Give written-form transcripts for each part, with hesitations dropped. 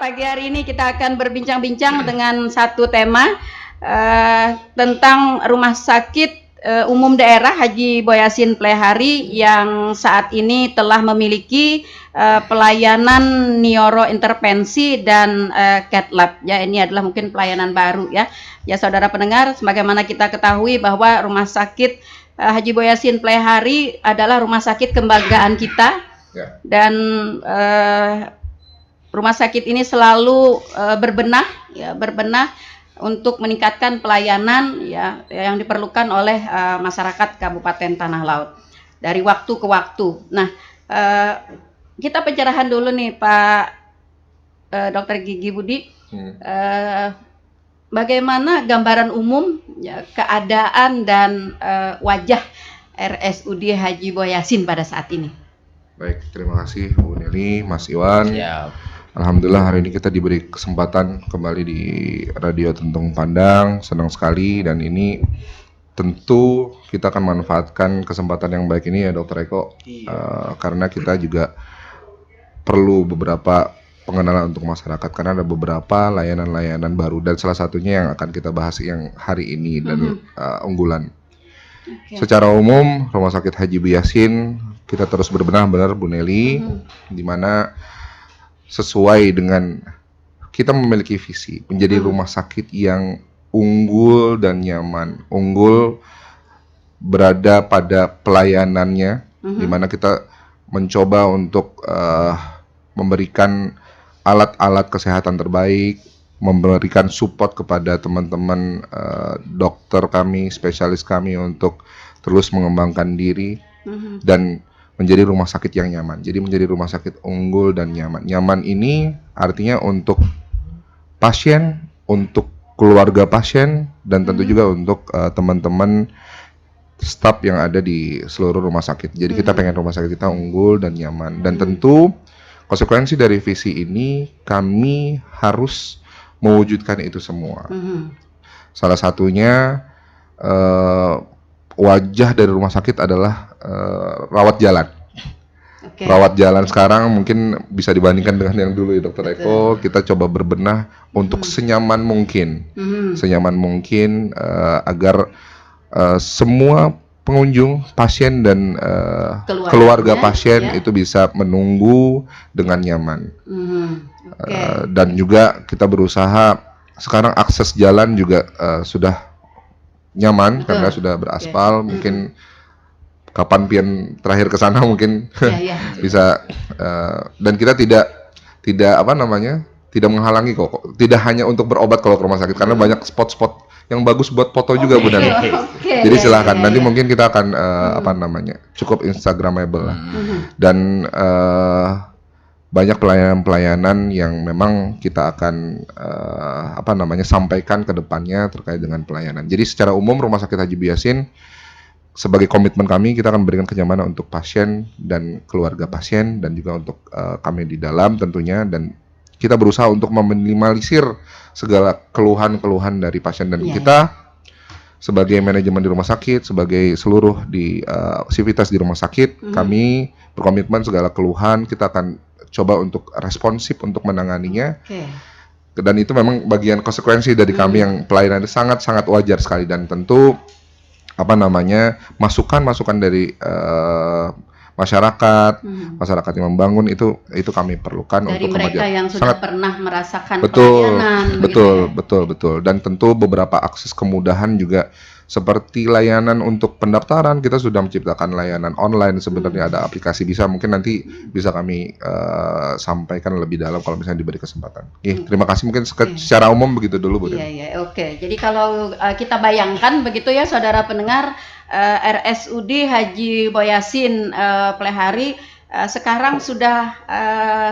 pagi hari ini kita akan berbincang-bincang dengan satu tema tentang Rumah Sakit Umum Daerah Haji Boyasin Plehari yang saat ini telah memiliki pelayanan neurointervensi dan cath lab. Ya, ini adalah mungkin pelayanan baru ya. Ya, saudara pendengar, sebagaimana kita ketahui bahwa Rumah Sakit Haji Boyasin Plehari adalah rumah sakit kebanggaan kita. Ya. Dan rumah sakit ini selalu berbenah untuk meningkatkan pelayanan ya yang diperlukan oleh masyarakat Kabupaten Tanah Laut dari waktu ke waktu. Nah, kita pencerahan dulu nih Pak Dr. Gigi Budi. Bagaimana gambaran umum ya, keadaan dan wajah RSUD Haji Boyasin pada saat ini? Baik, terima kasih Bu Neli, Mas Iwan. Siap. Alhamdulillah hari ini kita diberi kesempatan kembali di Radio Tentung Pandang, senang sekali, dan ini tentu kita akan manfaatkan kesempatan yang baik ini ya Dr. Eko, karena kita juga perlu beberapa pengenalan untuk masyarakat karena ada beberapa layanan-layanan baru dan salah satunya yang akan kita bahas yang hari ini dan unggulan. Okay. Secara umum Rumah Sakit Haji Boyasin kita terus berbenah benar Bu Neli, di mana sesuai dengan kita memiliki visi menjadi rumah sakit yang unggul dan nyaman, unggul berada pada pelayanannya, di mana kita mencoba untuk memberikan alat-alat kesehatan terbaik, memberikan support kepada teman-teman dokter kami, spesialis kami untuk terus mengembangkan diri dan menjadi rumah sakit yang nyaman. Jadi menjadi rumah sakit unggul dan nyaman. Nyaman ini artinya untuk pasien, untuk keluarga pasien, dan tentu juga untuk teman-teman staf yang ada di seluruh rumah sakit. Jadi kita pengen rumah sakit kita unggul dan nyaman. Dan tentu konsekuensi dari visi ini kami harus mewujudkan itu semua. Salah satunya wajah dari rumah sakit adalah rawat jalan. Okay. Rawat jalan sekarang mungkin bisa dibandingkan dengan yang dulu ya Dokter Eko. Kita coba berbenah untuk senyaman mungkin, agar semua pengunjung, pasien dan keluarga pasien itu bisa menunggu dengan nyaman. Dan juga kita berusaha sekarang akses jalan juga sudah nyaman. Betul. Karena sudah beraspal. Mungkin kapan pian terakhir ke sana mungkin bisa dan kita tidak menghalangi kok. Tidak hanya untuk berobat kalau ke rumah sakit karena banyak spot-spot yang bagus buat foto juga Bu Nani. Jadi silahkan nanti mungkin kita akan cukup instagramable lah. Dan banyak pelayanan-pelayanan yang memang kita akan sampaikan ke depannya terkait dengan pelayanan. Jadi secara umum Rumah Sakit Haji Boyasin sebagai komitmen kami kita akan memberikan kenyamanan untuk pasien dan keluarga pasien dan juga untuk kami di dalam tentunya, dan kita berusaha untuk meminimalisir segala keluhan-keluhan dari pasien dan kita sebagai manajemen di rumah sakit, sebagai seluruh di sivitas di rumah sakit, kami berkomitmen segala keluhan kita akan coba untuk responsif untuk menanganinya. Dan itu memang bagian konsekuensi dari kami yang pelayanan itu sangat-sangat wajar sekali, dan tentu masukan-masukan dari masyarakat yang membangun itu kami perlukan dari untuk mereka yang sudah pernah merasakan pelayanan. Betul. Dan tentu beberapa akses kemudahan juga seperti layanan untuk pendaftaran, kita sudah menciptakan layanan online, sebenarnya ada aplikasi, mungkin nanti bisa kami sampaikan lebih dalam kalau misalnya diberi kesempatan. Terima kasih, mungkin secara umum begitu dulu Bu. Oke. Jadi kalau kita bayangkan begitu ya saudara pendengar, RSUD Haji Boyasin Plehari sekarang sudah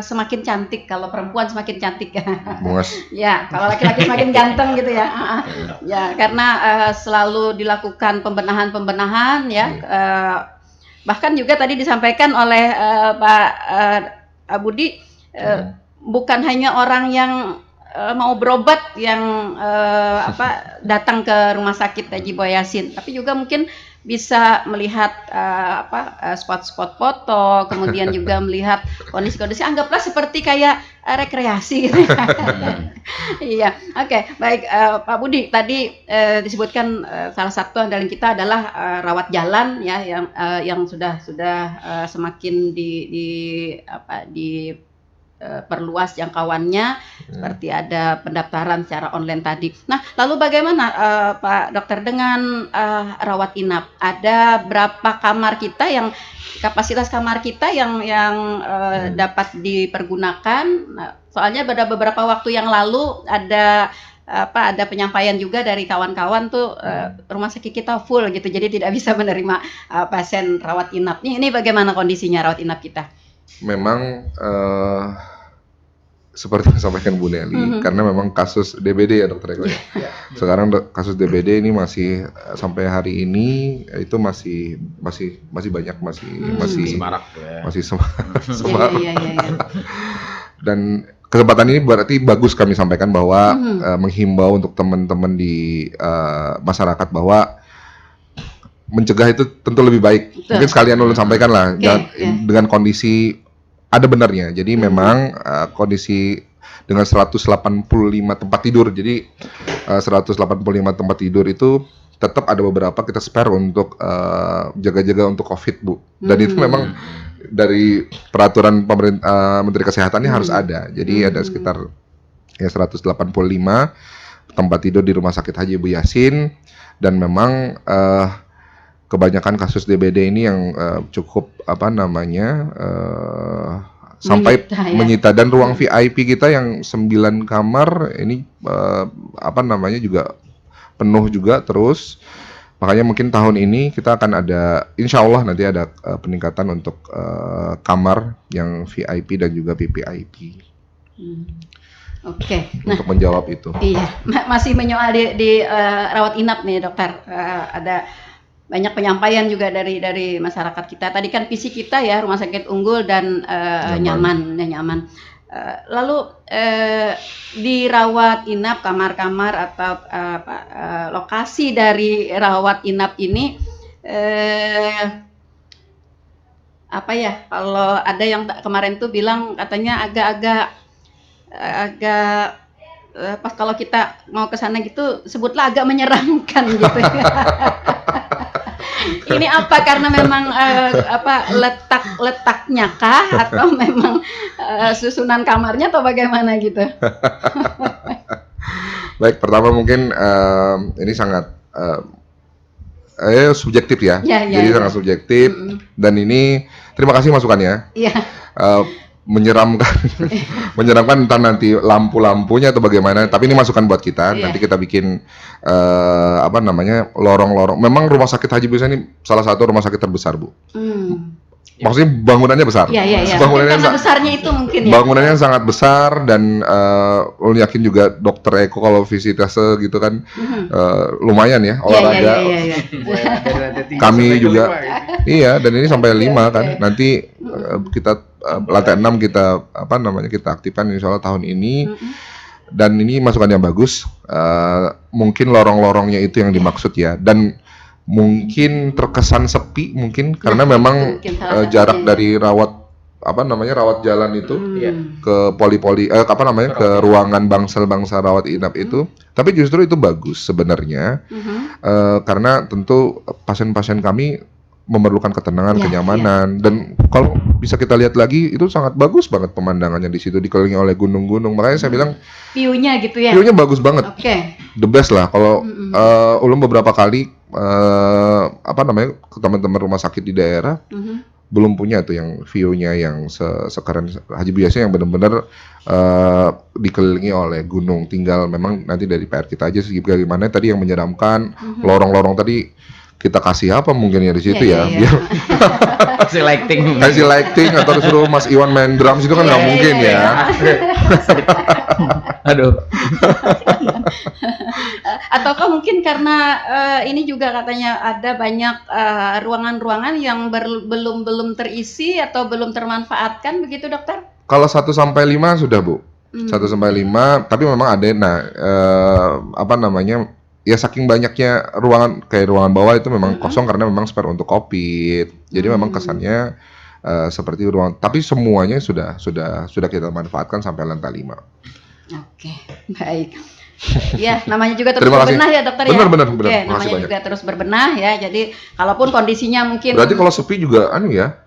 semakin cantik, kalau perempuan semakin cantik. Ya, kalau laki-laki semakin ganteng gitu ya. Ya, karena selalu dilakukan pembenahan ya. Bahkan juga tadi disampaikan oleh Pak Budi, bukan hanya orang yang mau berobat yang datang ke Rumah Sakit Haji Boyasin, tapi juga mungkin bisa melihat spot-spot foto, kemudian juga melihat kondisi-kondisi anggaplah seperti kayak rekreasi gitu. Iya, oke, baik Pak Budi tadi disebutkan salah satu andalan kita adalah rawat jalan ya yang sudah semakin perluas jangkauannya seperti ada pendaftaran secara online tadi. Nah, lalu bagaimana Pak Dokter dengan rawat inap? Ada berapa kamar kita yang kapasitas kamar kita yang dapat dipergunakan? Nah, soalnya pada beberapa waktu yang lalu ada penyampaian juga dari kawan-kawan tuh rumah sakit kita full gitu, jadi tidak bisa menerima pasien rawat inap. Ini bagaimana kondisinya rawat inap kita? Memang seperti yang disampaikan Bu Nelly, karena memang kasus DBD ya Dokter Eko ya. Sekarang kasus DBD ini masih sampai hari ini itu masih banyak, masih semarak ya. Masih semarak. Iya. Dan kesempatan ini berarti bagus kami sampaikan bahwa menghimbau untuk teman-teman di masyarakat bahwa mencegah itu tentu lebih baik. Betul. Mungkin sekalian ulun sampaikan lah dengan kondisi ada benarnya. Jadi memang kondisi dengan 185 tempat tidur. Jadi 185 tempat tidur itu tetap ada beberapa kita spare untuk jaga-jaga untuk COVID, Bu. Dan itu memang dari peraturan Menteri Kesehatan ini harus ada. Jadi ada sekitar 185 tempat tidur di Rumah Sakit Haji Ibu Yasin, dan memang kebanyakan kasus DBD ini yang cukup sampai menyita dan ruang VIP kita yang 9 kamar ini juga penuh juga terus. Makanya mungkin tahun ini kita akan ada, insya Allah nanti ada peningkatan untuk kamar yang VIP dan juga VVIP. Oke. Untuk menjawab itu. Iya, masih menyoal di rawat inap nih Dokter. Ada banyak penyampaian juga dari masyarakat kita. Tadi kan visi kita ya rumah sakit unggul dan nyaman. Lalu di rawat inap, kamar-kamar atau lokasi dari rawat inap ini kalau ada yang kemarin tuh bilang katanya agak pas kalau kita mau ke sana gitu sebutlah agak menyeramkan gitu. Ini apa karena memang letaknya kah atau memang susunan kamarnya atau bagaimana gitu? Baik, pertama mungkin ini sangat subjektif ya. Jadi sangat subjektif dan ini terima kasih masukannya. Iya. Menyeramkan entah nanti lampu-lampunya atau bagaimana, tapi ini masukan buat kita. Nanti kita bikin lorong-lorong. Memang rumah sakit Haji Ibu Yasin ini salah satu rumah sakit terbesar, Bu. Maksudnya bangunannya besar. Iya. Bangunannya karena besarnya itu mungkin ya. Bangunannya sangat besar dan yakin juga Dokter Eko kalau visitase gitu kan lumayan ya olahraga. Iya. Kami juga dan ini sampai 5 kan. Nanti kita lantai 6 kita kita aktifkan insya Allah tahun ini. Dan ini masukan yang bagus. Mungkin lorong-lorongnya itu yang dimaksud ya. Dan mungkin terkesan sepi mungkin karena memang jarak dari rawat jalan itu ke ke ruangan bangsal rawat inap itu. Tapi justru itu bagus sebenarnya. Karena tentu pasien-pasien kami memerlukan ketenangan, kenyamanan dan kalau bisa kita lihat lagi itu sangat bagus banget pemandangannya di situ dikelilingi oleh gunung-gunung. Makanya saya bilang view-nya gitu ya. View-nya bagus banget. Oke. The best lah kalau ulun beberapa kali ke teman-teman rumah sakit di daerah belum punya tuh yang view-nya yang sekeren Haji Ibu Yasin yang benar-benar dikelilingi oleh gunung. Tinggal memang nanti dari PR kita aja sih bagaimana tadi yang menyeramkan lorong-lorong tadi kita kasih apa mungkin ya di situ ya. Biar kasih lighting atau suruh Mas Iwan main drums itu kan nggak mungkin ya. Aduh. Ataukah mungkin karena ini juga katanya ada banyak ruangan-ruangan yang belum terisi atau belum termanfaatkan begitu Dokter? Kalau 1 sampai 5 sudah Bu. 1 sampai 5 tapi memang ada ya saking banyaknya ruangan kayak ruangan bawah itu memang kosong karena memang spare untuk COVID. Jadi memang kesannya seperti ruang, tapi semuanya sudah kita manfaatkan sampai lantai 5. Oke, baik. Ya, namanya juga terus Terima kasih. berbenah ya dokter Benar, ya. benar. Oke, Makasih namanya banyak. juga terus berbenah ya. Jadi kalaupun kondisinya mungkin Berarti kalau sepi juga ya,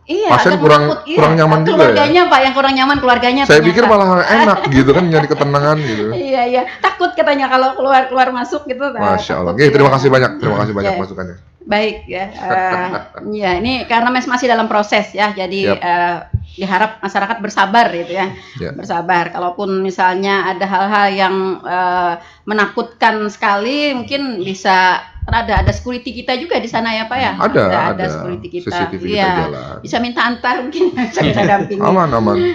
iya, pasien agak kurang menakut, iya. kurang nyaman juga ya. Keluarganya Pak yang kurang nyaman keluarganya. Saya ternyata. pikir malah enak gitu kan, nyari ketenangan gitu. Iya, takut katanya kalau keluar masuk gitu. Masya Allah. Takut, Oke, terima ya. kasih banyak Ya. masukannya. Baik ya, ya ini karena masih dalam proses ya, jadi diharap masyarakat bersabar gitu ya, bersabar. Kalaupun misalnya ada hal-hal yang menakutkan sekali, mungkin bisa ada security kita juga di sana ya Pak ya. Ada security kita, CCTV iya. kita jalan. Bisa minta antar mungkin, bisa dampingi. Aman.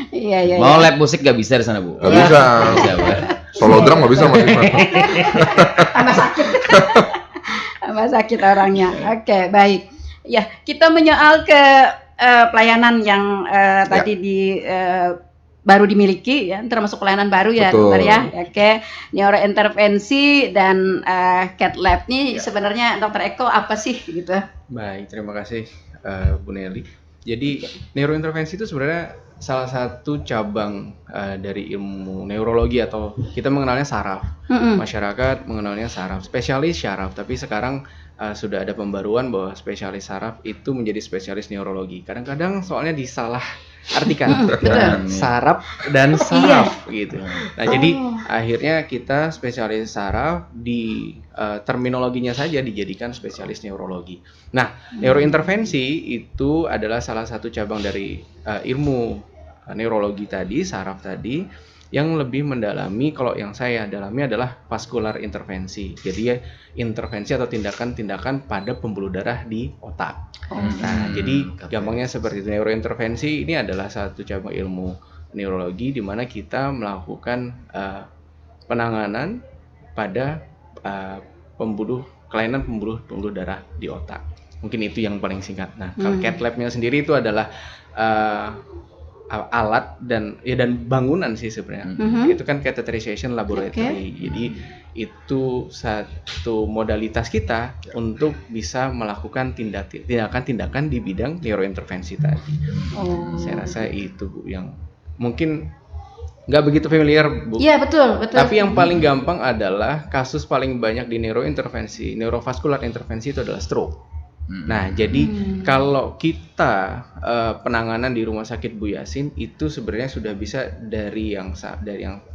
Iya. Mau lab musik gak bisa di sana Bu? Gak bisa. Solo drum gak bisa Mas Iwan. Tambah sakit. Tambah sakit orangnya. Oke, baik. Ya, kita menyoal ke pelayanan yang tadi baru dimiliki ya, termasuk pelayanan baru ya, dokter ya. Oke, neurointervensi dan cath lab ini sebenarnya dokter Eko apa sih gitu? Baik, terima kasih Bu Nelly. Jadi neurointervensi itu sebenarnya salah satu cabang dari ilmu neurologi atau kita mengenalnya saraf. Masyarakat mengenalnya saraf, spesialis saraf. Tapi sekarang sudah ada pembaruan bahwa spesialis saraf itu menjadi spesialis neurologi. Kadang-kadang soalnya disalah artikan saraf dan saraf gitu. Nah jadi akhirnya kita spesialis saraf di terminologinya saja dijadikan spesialis neurologi. Nah neurointervensi itu adalah salah satu cabang dari ilmu neurologi tadi, saraf tadi, yang lebih mendalami. Kalau yang saya dalami adalah vaskular intervensi. Jadi intervensi atau tindakan-tindakan pada pembuluh darah di otak. Nah, jadi gampangnya seperti itu. Neurointervensi ini adalah satu cabang ilmu neurologi di mana kita melakukan penanganan pada kelainan pembuluh darah di otak. Mungkin itu yang paling singkat. Nah, kalau cath lab-nya sendiri itu adalah alat dan bangunan sih sebenarnya. Itu kan catheterization laboratory. Jadi itu satu modalitas kita untuk bisa melakukan tindakan-tindakan di bidang neurointervensi tadi. Saya rasa itu Bu yang mungkin nggak begitu familiar Bu. Iya betul. Tapi yang paling gampang adalah kasus paling banyak di neurointervensi, neurovaskular intervensi itu adalah stroke. Nah, jadi kalau kita penanganan di Rumah Sakit Bu Yassin itu sebenarnya sudah bisa dari yang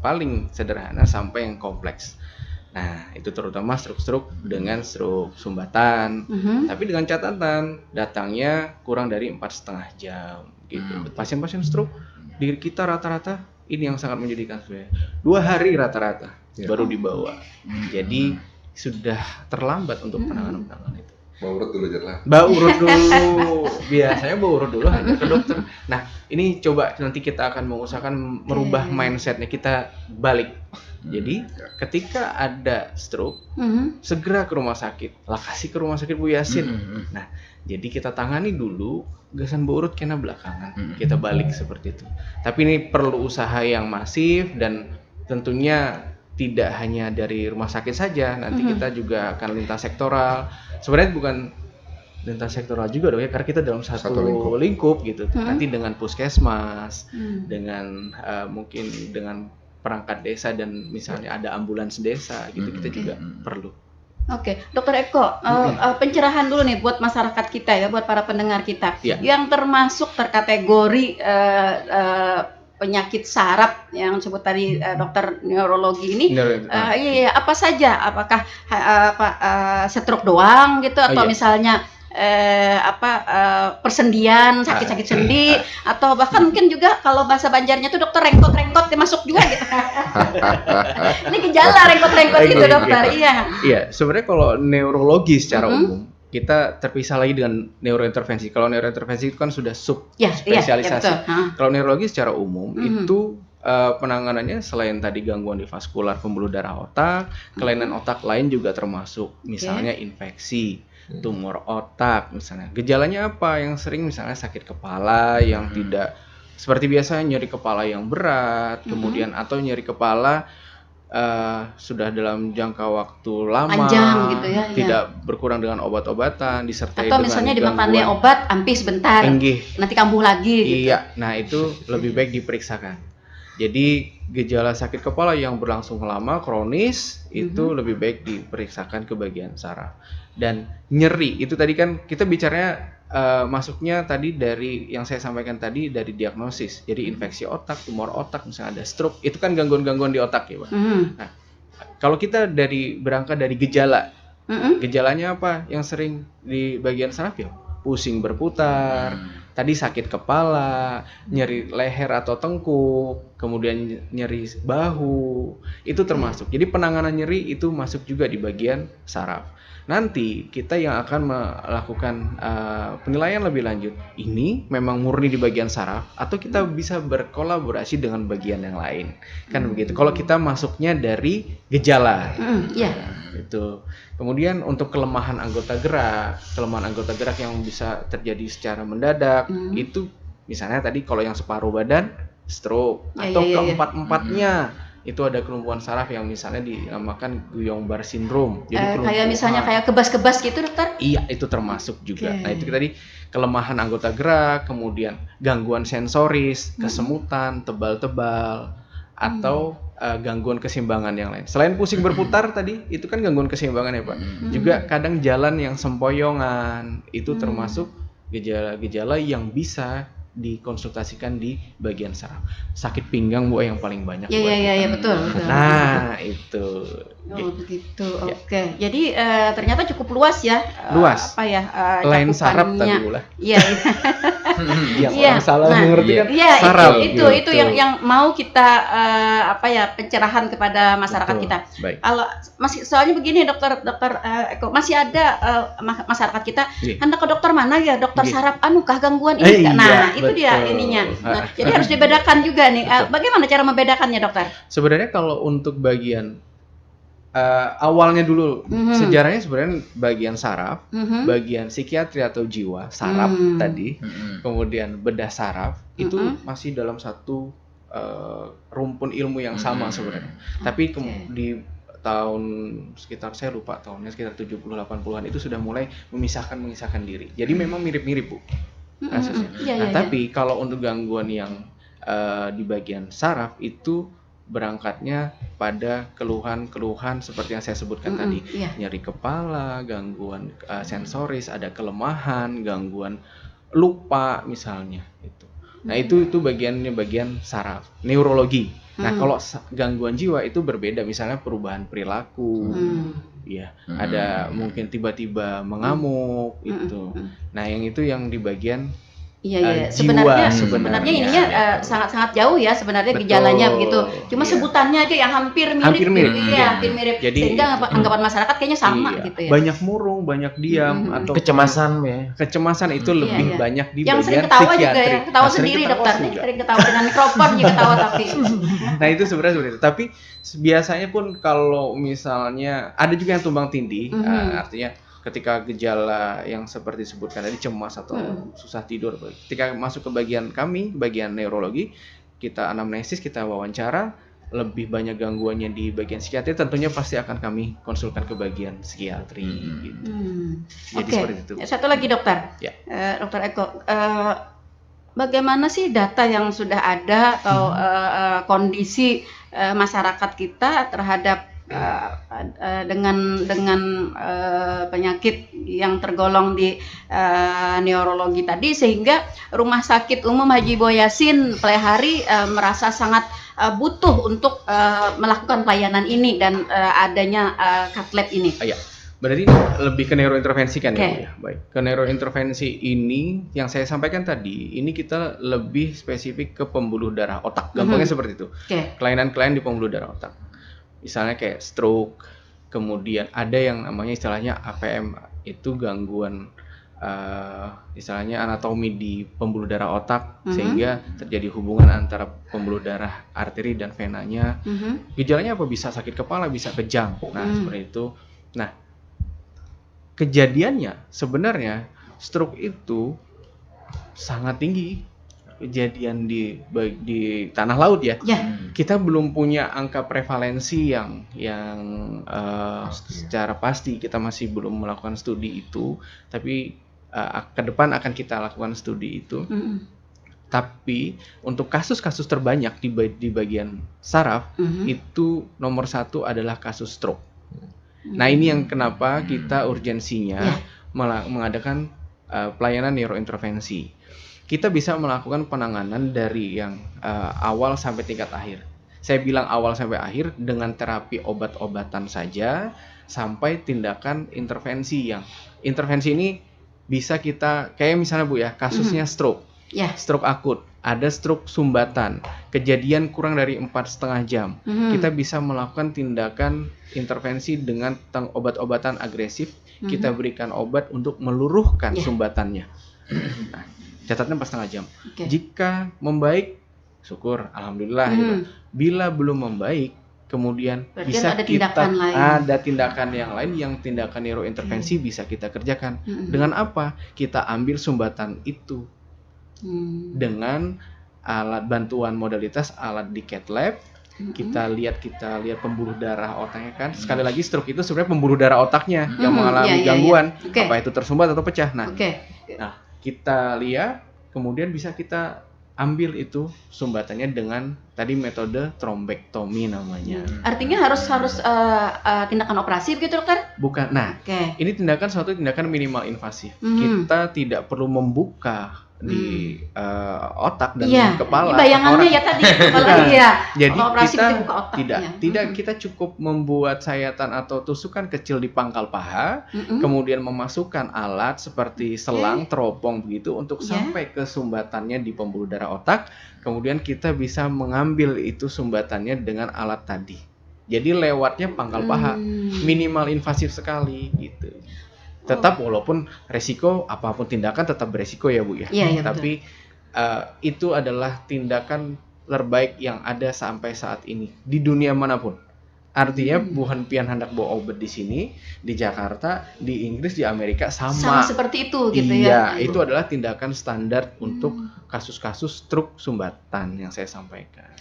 paling sederhana sampai yang kompleks. Nah, itu terutama stroke dengan stroke sumbatan, tapi dengan catatan datangnya kurang dari 4,5 jam gitu. Pasien-pasien stroke di kita rata-rata ini yang sangat menyedihkan sebenarnya. 2 hari rata-rata baru dibawa. Jadi sudah terlambat untuk penanganan itu. Bau urut dulu jelas. Bau urut dulu. Biasanya bau urut dulu hanya ke dokter. Nah, ini coba nanti kita akan mengusahakan merubah mindsetnya, kita balik. Jadi, ketika ada stroke, segera ke rumah sakit. Lokasi ke Rumah Sakit Bu Yassin. Nah, jadi kita tangani dulu, gasan bau urut kena belakangan. Kita balik seperti itu. Tapi ini perlu usaha yang masif dan tentunya tidak hanya dari rumah sakit saja, nanti kita juga akan lintas sektoral. Sebenarnya bukan lintas sektoral juga dong ya, karena kita dalam satu lingkup gitu. Nanti dengan puskesmas, dengan mungkin dengan perangkat desa dan misalnya ada ambulans desa gitu, kita juga perlu. Oke, Dokter Eko, pencerahan dulu nih buat masyarakat kita ya, buat para pendengar kita yang termasuk terkategori penyakit saraf yang disebut tadi dokter neurologi ini, apa saja? Apakah stroke doang gitu, atau misalnya persendian, sakit-sakit sendi, atau bahkan mungkin juga kalau bahasa Banjarnya tuh dokter rengkot masuk juga gitu. Ini gejala rengkot gitu dokter. Iya, sebenarnya kalau neurologi secara umum kita terpisah lagi dengan neurointervensi. Kalau neurointervensi itu kan sudah spesialisasi. Kalau neurologi secara umum itu penanganannya selain tadi gangguan di vaskular pembuluh darah otak, kelainan otak lain juga termasuk, misalnya infeksi, tumor otak misalnya. Gejalanya apa? Yang sering misalnya sakit kepala yang tidak seperti biasa, nyeri kepala yang berat, kemudian atau nyeri kepala sudah dalam jangka waktu lama, Panjang gitu ya, tidak berkurang dengan obat-obatan, disertai atau dengan misalnya dimakannya gangguan obat ampi sebentar, enggih. nanti kambuh lagi gitu. Iya, nah itu lebih baik diperiksakan. Jadi gejala sakit kepala yang berlangsung lama, kronis, itu lebih baik diperiksakan ke bagian saraf. Dan nyeri, itu tadi kan kita bicaranya masuknya tadi dari yang saya sampaikan tadi dari diagnosis. Jadi infeksi otak, tumor otak, misalnya ada stroke, itu kan gangguan-gangguan di otak ya Pak. Nah, kalau kita berangkat dari gejala, gejalanya apa yang sering di bagian saraf ya? Pusing berputar, tadi sakit kepala, nyeri leher atau tengkuk, kemudian nyeri bahu, itu termasuk. Jadi penanganan nyeri itu masuk juga di bagian saraf. Nanti kita yang akan melakukan penilaian lebih lanjut, ini memang murni di bagian saraf atau kita bisa berkolaborasi dengan bagian yang lain, kan begitu. Kalau kita masuknya dari gejala, itu. Kemudian untuk kelemahan anggota gerak yang bisa terjadi secara mendadak, itu misalnya tadi kalau yang separuh badan stroke, atau keempat-empatnya itu ada kelumpuhan saraf yang misalnya dinamakan Guillain-Barré syndrome. Jadi kayak misalnya kayak kebas-kebas gitu dokter? Iya, itu termasuk juga. Nah itu tadi kelemahan anggota gerak, kemudian gangguan sensoris, kesemutan, tebal-tebal, atau gangguan keseimbangan yang lain. Selain pusing berputar tadi, itu kan gangguan keseimbangan ya Pak. Juga kadang jalan yang sempoyongan, itu termasuk gejala-gejala yang bisa dikonsultasikan di bagian saraf. Sakit pinggang Bu yang paling banyak. Iya betul. Nah itu. Begitu. Oke. Jadi ternyata cukup luas ya. Luas. Apa ya? Lain saraf tadi Bu lah. Iya. Orang salah mengerti kan. Iya, saraf. Itu yang mau kita pencerahan kepada masyarakat kita. Baik. Kalau soalnya begini dokter Eko, masih ada masyarakat kita, Anda ke dokter mana ya? Dokter saraf anukah gangguan ini? Nah, itu dia ininya. Nah, jadi harus dibedakan juga nih. Bagaimana cara membedakannya, dokter? Sebenarnya kalau untuk bagian awalnya dulu sejarahnya sebenarnya bagian saraf, bagian psikiatri atau jiwa, saraf tadi, kemudian bedah saraf itu masih dalam satu rumpun ilmu yang sama sebenarnya. Tapi di tahun sekitar saya lupa tahunnya sekitar 70-80-an itu sudah mulai memisahkan diri. Jadi memang mirip-mirip Bu. Kasusnya. Tapi kalau untuk gangguan yang di bagian saraf itu berangkatnya pada keluhan-keluhan seperti yang saya sebutkan tadi, nyeri kepala, gangguan sensoris, ada kelemahan, gangguan lupa misalnya itu. Nah itu bagian saraf, neurologi. Nah kalau gangguan jiwa itu berbeda, misalnya perubahan perilaku, ada mungkin tiba-tiba mengamuk itu. Nah yang itu yang di bagian sebenarnya ininya sangat-sangat jauh ya sebenarnya gejalanya begitu. Cuma sebutannya aja yang hampir mirip. Hampir mirip. Jadi, sehingga anggapan masyarakat kayaknya sama gitu ya. Banyak murung, banyak diam atau kecemasan ya. Kecemasan itu lebih banyak di yang bagian sering ketawa psikiatri. juga ya, ketawa sendiri dokter. Sering ketawa dengan mikrofon juga ketawa tapi. Nah itu sebenarnya seperti itu. Tapi biasanya pun kalau misalnya ada juga yang tumbang tindih, artinya ketika gejala yang seperti disebutkan tadi cemas atau susah tidur, ketika masuk ke bagian neurologi, kita anamnesis, kita wawancara, lebih banyak gangguannya di bagian psikiatri, tentunya pasti akan kami konsulkan ke bagian psikiatri gitu. Jadi seperti itu. Satu lagi dokter, Dokter Eko, bagaimana sih data yang sudah ada atau kondisi masyarakat kita terhadap dengan penyakit yang tergolong di neurologi tadi, sehingga Rumah Sakit Umum Haji Boyasin Plehari merasa sangat butuh untuk melakukan pelayanan ini dan adanya cath lab ini. Berarti lebih ke neurointervensi kan ya? Baik. Ke neurointervensi ini yang saya sampaikan tadi, ini kita lebih spesifik ke pembuluh darah otak. Gampangnya seperti itu. Kelainan-kelainan di pembuluh darah otak. Misalnya kayak stroke, kemudian ada yang namanya istilahnya AVM, itu gangguan istilahnya anatomi di pembuluh darah otak, sehingga terjadi hubungan antara pembuluh darah arteri dan venanya. Gejalanya apa? Bisa sakit kepala, bisa kejang. Nah seperti itu. Nah kejadiannya sebenarnya stroke itu sangat tinggi. kejadian di tanah laut ya, kita belum punya angka prevalensi yang secara pasti. Kita masih belum melakukan studi itu, tapi ke depan akan kita lakukan studi itu. Tapi untuk kasus-kasus terbanyak di bagian saraf itu nomor 1 adalah kasus stroke. Nah ini yang kenapa kita urgensinya mengadakan pelayanan neurointervensi. Kita bisa melakukan penanganan dari yang awal sampai tingkat akhir. Saya bilang awal sampai akhir dengan terapi obat-obatan saja sampai tindakan intervensi. Yang intervensi ini bisa kita kayak misalnya Bu ya, kasusnya stroke. Stroke akut, ada stroke sumbatan, kejadian kurang dari 4,5 jam. Kita bisa melakukan tindakan intervensi dengan obat-obatan agresif. Kita berikan obat untuk meluruhkan sumbatannya. Nah, catatnya 4,5 jam. Jika membaik, syukur, alhamdulillah. Gitu. Bila belum membaik, kemudian berarti bisa ada tindakan yang lain, yang tindakan neurointervensi bisa kita kerjakan. Dengan apa? Kita ambil sumbatan itu dengan alat bantuan modalitas alat di cath lab. Kita lihat pembuluh darah otaknya kan. Sekali lagi stroke itu sebenarnya pembuluh darah otaknya yang mengalami gangguan, apa itu tersumbat atau pecah. Nah, nah kita lihat, kemudian bisa kita ambil itu sumbatannya dengan tadi metode trombektomi namanya. Artinya harus tindakan operasi begitu dokter? Bukan. Nah, ini suatu tindakan minimal invasif. Kita tidak perlu membuka di otak dan Ini kepala. bayangannya ya tadi kepala Jadi operasi kita buka otak, tidak kita cukup membuat sayatan atau tusukan kecil di pangkal paha, kemudian memasukkan alat seperti selang, teropong begitu untuk sampai ke sumbatannya di pembuluh darah otak. Kemudian kita bisa mengambil itu sumbatannya dengan alat tadi. Jadi lewatnya pangkal paha, minimal invasif sekali gitu. Tetap walaupun resiko apapun tindakan tetap beresiko ya Bu ya. Tapi itu adalah tindakan terbaik yang ada sampai saat ini di dunia manapun. Artinya bukan pian hendak bawa obat di sini, di Jakarta, di Inggris, di Amerika sama seperti itu gitu ya. Itu adalah tindakan standar untuk kasus-kasus stroke sumbatan yang saya sampaikan.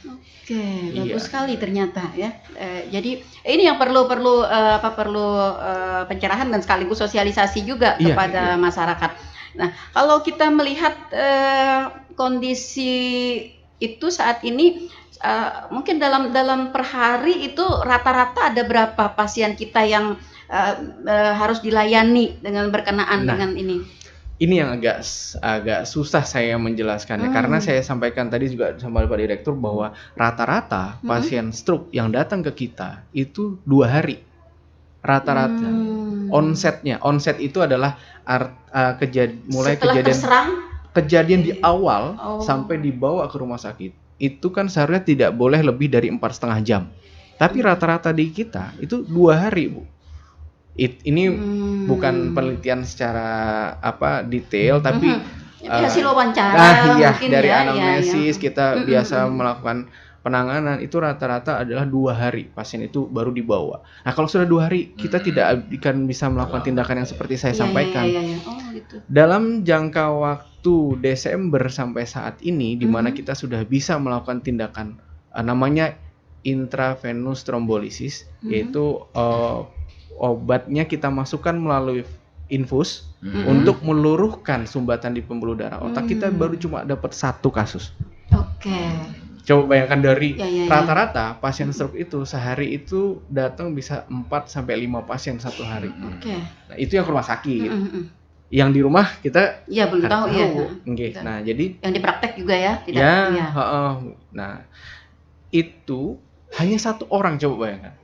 Bagus sekali ternyata ya. Jadi ini yang perlu pencerahan dan sekaligus sosialisasi juga kepada masyarakat. Nah, kalau kita melihat kondisi itu saat ini, mungkin dalam per hari itu rata-rata ada berapa pasien kita yang harus dilayani dengan berkenaan dengan ini? Ini yang agak susah saya menjelaskannya, karena saya sampaikan tadi juga sama Pak Direktur bahwa rata-rata pasien stroke yang datang ke kita itu 2 hari rata-rata. Onset itu adalah mulai kejadian di awal sampai dibawa ke rumah sakit. Itu kan seharusnya tidak boleh lebih dari 4,5 jam. Tapi rata-rata di kita itu 2 hari, Bu. Ini bukan penelitian secara detail, tapi hasil wawancara mungkin dari anamnesis kita biasa melakukan penanganan itu rata-rata adalah 2 hari pasien itu baru dibawa. Nah kalau sudah 2 hari kita tidak akan bisa melakukan tindakan yang seperti saya sampaikan. Gitu. Dalam jangka waktu Desember sampai saat ini, di mana kita sudah bisa melakukan tindakan namanya intravenous thrombolysis, yaitu obatnya kita masukkan melalui infus untuk meluruhkan sumbatan di pembuluh darah otak. Kita baru cuma dapat 1 kasus. Coba bayangkan dari rata-rata pasien stroke itu sehari itu datang bisa 4-5 pasien satu hari. Nah, itu yang ke rumah sakit. Yang di rumah kita belum tahu. Nah, jadi yang di praktek juga ya tidak. Nah, itu hanya 1 orang, coba bayangkan.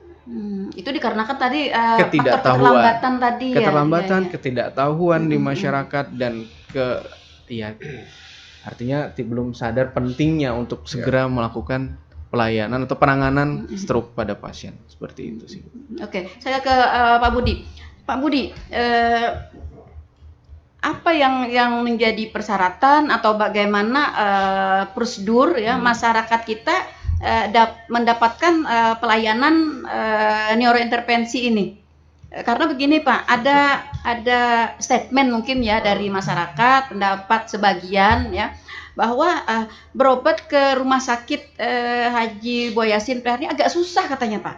Itu dikarenakan tadi keterlambatan, ketidaktahuan di masyarakat dan artinya belum sadar pentingnya untuk segera melakukan pelayanan atau penanganan stroke pada pasien seperti itu sih. Saya ke Pak Budi. Pak Budi, apa yang menjadi persyaratan atau bagaimana prosedur masyarakat kita mendapatkan pelayanan neurointervensi ini? Karena begini Pak, ada statement mungkin ya dari masyarakat, pendapat sebagian bahwa berobat ke rumah sakit Haji Boyasin Plehari ini agak susah katanya Pak.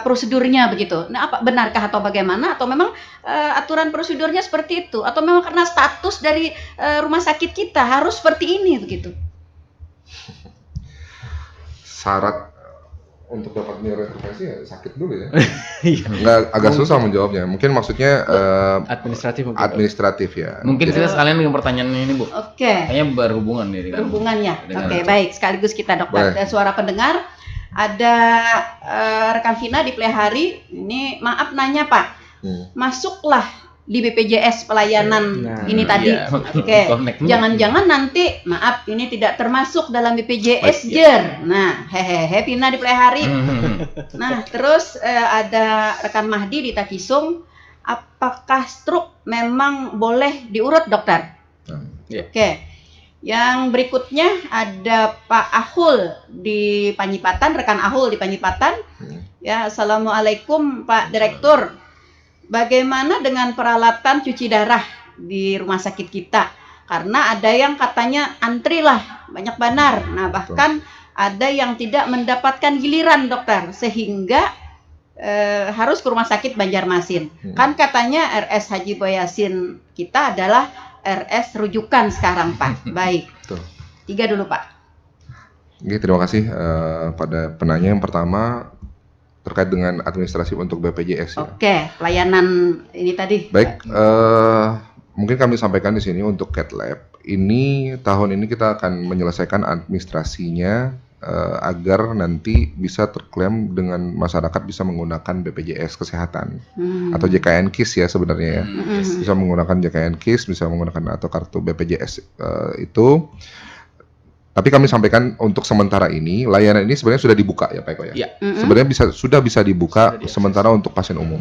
Prosedurnya begitu. Nah, apa benarkah atau bagaimana? Atau memang aturan prosedurnya seperti itu? Atau memang karena status dari rumah sakit kita harus seperti ini begitu? Syarat untuk dapat neurointervensi ya sakit dulu ya. Nggak, agak susah menjawabnya. Mungkin maksudnya administratif mungkin. administratif ya. Mungkin kita sekalian dengan pertanyaan ini Bu. Oke. Kayaknya berhubungan nih dengan Berhubungan ya. dengan Oke, baik. Sekaligus kita dokter. Boleh. Ada suara pendengar. Ada rekan Vina di Plehari. Ini maaf nanya Pak. Masuklah di BPJS pelayanan Nah, ini tadi. iya. Oke. Connect. Jangan-jangan nanti maaf ini tidak termasuk dalam BPJS Baik, JER. Nah, hehehe Vina di Plehari. Nah, terus ada rekan Mahdi di Takisung. Apakah stroke memang boleh diurut, dokter? Ya. Oke. Yang berikutnya ada Pak Ahul di Panyipatan, rekan Ahul di Panyipatan. Ya, Assalamualaikum Pak Direktur. Bagaimana dengan peralatan cuci darah di rumah sakit kita? Karena ada yang katanya antri lah, banyak banar. Nah, bahkan ada yang tidak mendapatkan giliran, dokter, sehingga harus ke rumah sakit Banjarmasin. Kan katanya RS Haji Boyasin kita adalah RS rujukan sekarang, Pak. Baik. Betul. 3 dulu, Pak. Oke, terima kasih pada penanya yang pertama terkait dengan administrasi untuk BPJS ya. Oke, pelayanan ini tadi. Baik, mungkin kami sampaikan di sini untuk Cat Lab. Ini tahun ini kita akan menyelesaikan administrasinya agar nanti bisa terklaim dengan masyarakat bisa menggunakan BPJS Kesehatan atau JKN KIS ya sebenarnya ya. Bisa menggunakan JKN KIS, bisa menggunakan atau kartu BPJS itu. Tapi kami sampaikan untuk sementara ini layanan ini sebenarnya sudah dibuka ya Pak Eko ya. Iya. Sebenarnya sudah bisa dibuka sementara untuk pasien umum.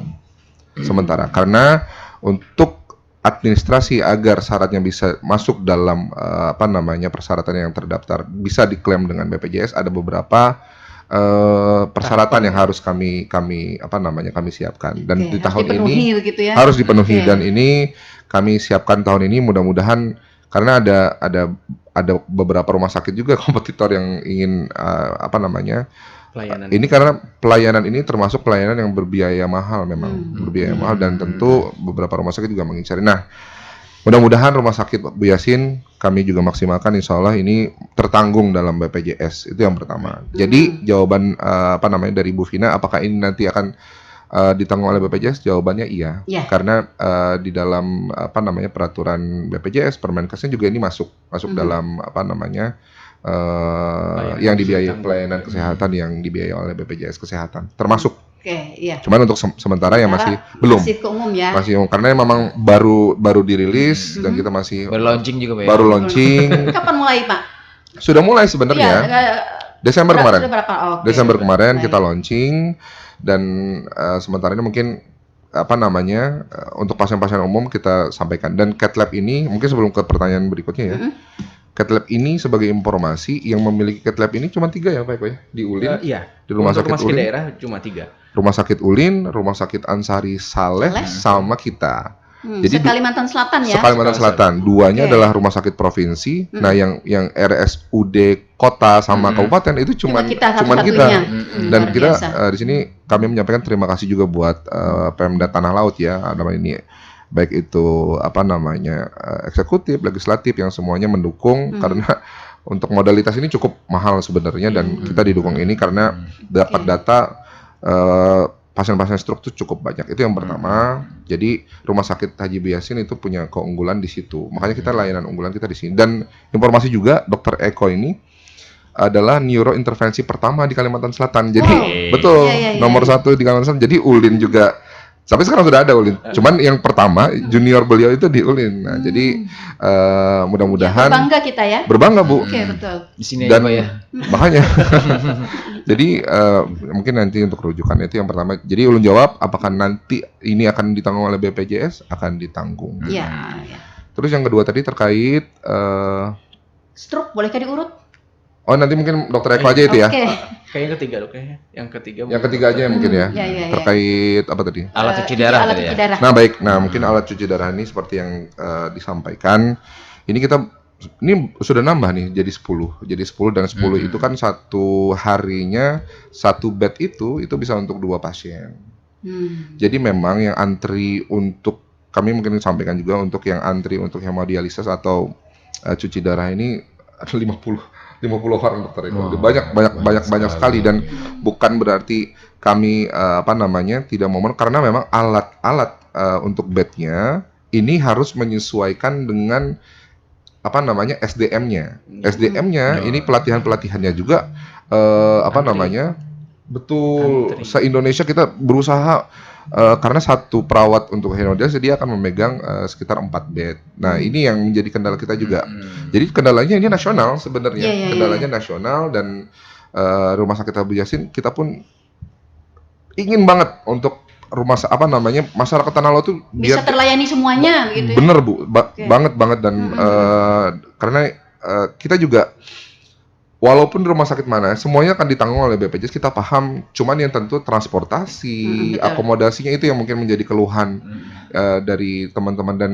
Sementara karena untuk administrasi agar syaratnya bisa masuk dalam persyaratan yang terdaftar bisa diklaim dengan BPJS ada beberapa persyaratan yang harus kami siapkan dan di tahun ini begitu ya? harus dipenuhi. Oke. Dan ini kami siapkan tahun ini mudah-mudahan karena ada beberapa rumah sakit juga kompetitor yang ingin Pelayanan. ini karena pelayanan ini termasuk pelayanan yang berbiaya mahal memang berbiaya mahal dan tentu beberapa rumah sakit juga mengincar. Nah, mudah-mudahan rumah sakit Bu Yasin kami juga maksimalkan insya Allah ini tertanggung dalam BPJS itu yang pertama. Jadi jawaban dari Bu Vina apakah ini nanti akan ditanggung oleh BPJS? Jawabannya iya. Iya. Karena di dalam peraturan BPJS Permenkesnya juga ini masuk dalam yang dibiayai pelayanan kesehatan yang dibiayai oleh BPJS Kesehatan termasuk. Oke, iya. Cuman untuk sementara yang masih belum. Masih ke umum ya. Masih karena memang baru dirilis dan kita masih baru launching juga Pak ya. baru launching. Kapan mulai, Pak? Sudah mulai sebenarnya. Iya, Desember kemarin. Sudah berapa? Oke. Desember kemarin Baik. kita launching dan sementara ini mungkin untuk pasien-pasien umum kita sampaikan. Dan Cat Lab ini mungkin sebelum ke pertanyaan berikutnya ya. Cat Lab ini sebagai informasi yang memiliki Cat Lab ini cuma 3 ya Pak Eko ya di Ulin. Iya. Di rumah Untuk sakit Ulin. daerah cuma 3. Rumah sakit Ulin, Rumah sakit Ansari Saleh sama kita. Jadi Kalimantan Selatan ya. Kalimantan Selatan. Duanya Oke. adalah rumah sakit provinsi. Nah, yang RSUD kota sama kabupaten itu cuman kita. satu-satunya. Dan Luar kita biasa. di sini kami menyampaikan terima kasih juga buat Pemda Tanah Laut ya. Ini baik itu eksekutif, legislatif yang semuanya mendukung karena untuk modalitas ini cukup mahal sebenarnya dan kita didukung ini karena dapat data pasien-pasien stroke itu cukup banyak. Itu yang pertama. Jadi rumah sakit Haji Boyasin itu punya keunggulan di situ. Makanya kita layanan unggulan kita di sini. Dan informasi juga Dr. Eko ini adalah neurointervensi pertama di Kalimantan Selatan. Jadi betul Iya. nomor 1 di Kalimantan Selatan. Jadi Ulin juga sampai sekarang sudah ada Ulin. Cuman yang pertama junior beliau itu di Ulin. Nah, jadi mudah-mudahan Berbangga kita ya. berbangga Bu. Oke, betul. Di sini Dan aja Pak ya. makanya jadi mungkin nanti untuk rujukan itu yang pertama. Jadi ulun jawab apakah nanti ini akan ditanggung oleh BPJS? Akan ditanggung. Iya. Terus yang kedua tadi terkait Stroke bolehkah diurut? oh nanti mungkin dokter Eko aja itu ya. Oke. Kayaknya ketiga dok ya. Yang ketiga. Yang ketiga aja mungkin ya. Iya. Terkait apa tadi? Alat cuci darah Alat tadi cuci ya. darah. Nah baik, nah mungkin alat cuci darah ini seperti yang disampaikan, ini kita ini sudah nambah nih jadi 10. Jadi 10 dan 10 itu kan satu harinya satu bed itu bisa untuk 2 pasien. Jadi memang yang antri untuk kami mungkin sampaikan juga untuk yang antri untuk hemodialisis atau cuci darah ini ada 50 orang dokter itu. Banyak sekali dan bukan berarti kami tidak mau karena memang alat-alat untuk bednya ini harus menyesuaikan dengan SDM-nya. SDM-nya ini pelatihannya juga betul se-Indonesia kita berusaha karena satu perawat untuk hemodialisis dia akan memegang sekitar 4 bed. Nah, ini yang menjadi kendala kita juga. Jadi kendalanya ini nasional sebenarnya. Kendalanya nasional dan Rumah Sakit Abu Yasin kita pun ingin banget untuk masyarakat Tanah Lot tuh bisa terlayani semuanya gitu ya. Bener Bu, banget dan karena kita juga walaupun rumah sakit mana semuanya akan ditanggung oleh BPJS kita paham, cuman yang tentu transportasi, akomodasinya itu yang mungkin menjadi keluhan dari teman-teman dan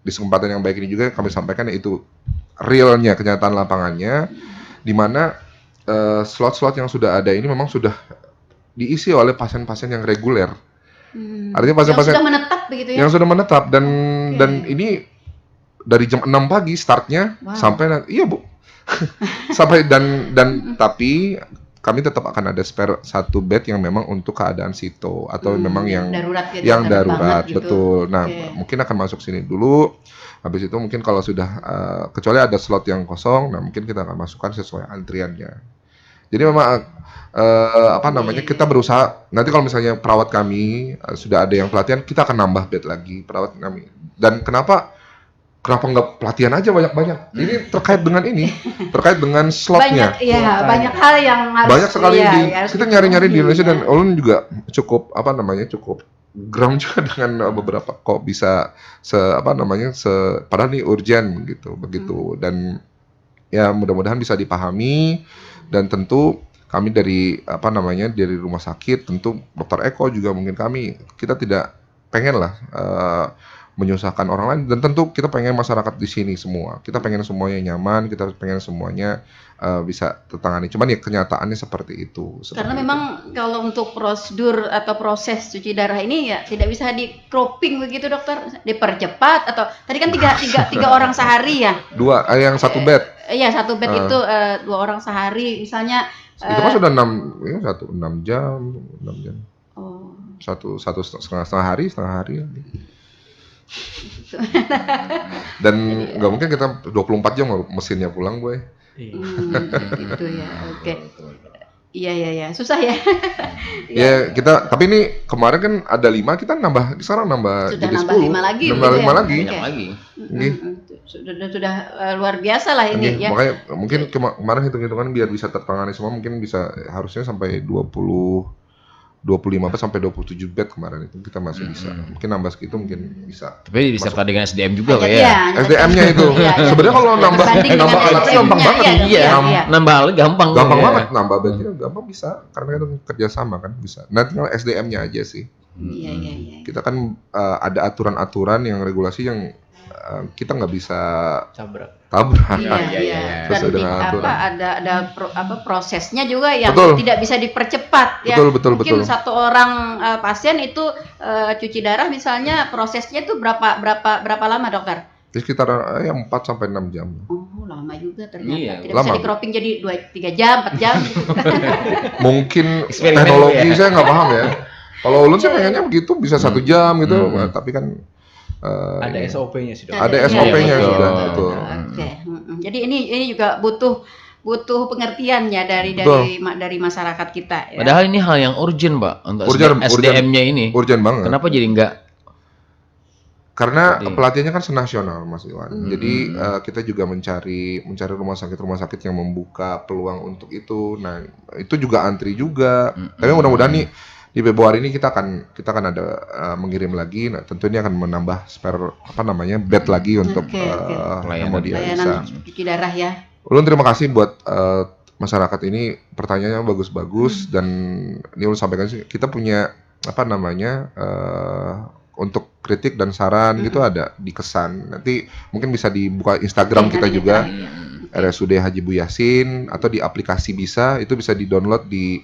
di kesempatan yang baik ini juga kami sampaikan yaitu realnya kenyataan lapangannya di mana slot-slot yang sudah ada ini memang sudah diisi oleh pasien-pasien yang reguler. Artinya pasien-pasien yang sudah menetap begitu ya. Yang sudah menetap dan ini dari jam 6 pagi startnya sampai iya Bu. sampai dan tapi kami tetap akan ada spare 1 bed yang memang untuk keadaan sito atau memang yang darurat gitu, yang darurat gitu. Betul. Nah, mungkin akan masuk sini dulu. Habis itu mungkin kalau sudah kecuali ada slot yang kosong, nah mungkin kita akan masukkan sesuai antriannya. Jadi memang kita berusaha nanti kalau misalnya perawat kami sudah ada yang pelatihan kita akan nambah bed lagi perawat kami. Dan kenapa nggak pelatihan aja banyak-banyak? Ini terkait dengan slotnya. Banyak hal yang harus banyak sekali kita nyari-nyari di Indonesia dan ulun juga cukup cukup geram juga dengan beberapa kok bisa padahal ini urgent gitu begitu dan ya mudah-mudahan bisa dipahami dan tentu kami dari dari rumah sakit tentu Dr. Eko juga mungkin kita tidak pengen lah menyusahkan orang lain dan tentu kita pengen masyarakat di sini semua kita pengen semuanya nyaman kita pengen semuanya bisa tertangani cuman ya kenyataannya seperti itu karena memang kalau untuk prosedur atau proses cuci darah ini ya tidak bisa di cropping begitu dokter dipercepat atau tadi kan tiga orang sehari ya yang 1 bed iya 1 bed itu 2 orang sehari misalnya itu kan sudah 6 jam. Oh. Satu setengah hari. Dan nggak mungkin kita 24 jam mesinnya pulang, Boy. Gitu ya. Oke. Iya. Susah ya. Ya, tapi ini kemarin kan ada 5, kita sekarang nambah sudah jadi nambah 10. 5 lagi. Nambah 5 lagi. Banyak lagi. Sudah luar biasa lah ini ya. Makanya mungkin kemarin hitung-hitungan biar bisa tertangani semua mungkin bisa harusnya sampai 25 sampai 27 bed kemarin itu kita masih bisa. Mungkin nambah segitu mungkin bisa. Tapi disertai dengan SDM juga Pak ya. SDM-nya itu. Sebenarnya kalau nambah alatnya gampang banget. Iya. Nambah alat gampang. Gampang banget nambah bednya gampang bisa karena itu kerjasama kan bisa. Nah tinggal SDM-nya aja sih. Iya. Kita kan ada aturan-aturan yang regulasi yang kita nggak bisa tabrak. Iya. Dan ada prosesnya juga yang tidak bisa dipercepat ya. Betul. Mungkin satu orang pasien itu cuci darah misalnya prosesnya itu berapa lama dokter? Sekitar 4 sampai 6 jam. Oh, lama juga ternyata. Iya, tidak bisa di-cropping jadi 3 jam, 4 jam. Mungkin teknologi saya nggak paham ya. Kalau ulun sih pengennya begitu bisa 1 jam gitu, tapi kan ada SOP-nya sih. Ada SOP-nya sudah betul. Oke. Jadi ini juga butuh pengertiannya dari masyarakat kita ya. Padahal ini hal yang urgent, Pak, untuk SDM-nya ini. Urgent banget. Kenapa jadi enggak? Karena pelatihannya kan senasional, Mas Iwan. Jadi kita juga mencari rumah sakit yang membuka peluang untuk itu. Nah, itu juga antri juga. Tapi mudah-mudahan nih di Februari ini kita akan ada mengirim lagi. Nah, tentu ini akan menambah spare bed lagi untuk layanan cuci darah ya. Ulun terima kasih buat masyarakat ini pertanyaannya bagus-bagus dan ini ulun sampaikan sih kita punya untuk kritik dan saran gitu ada di Kesan. Nanti mungkin bisa dibuka Instagram kita juga. RSUD Haji Bu Yasin, atau di aplikasi bisa, itu bisa di-download di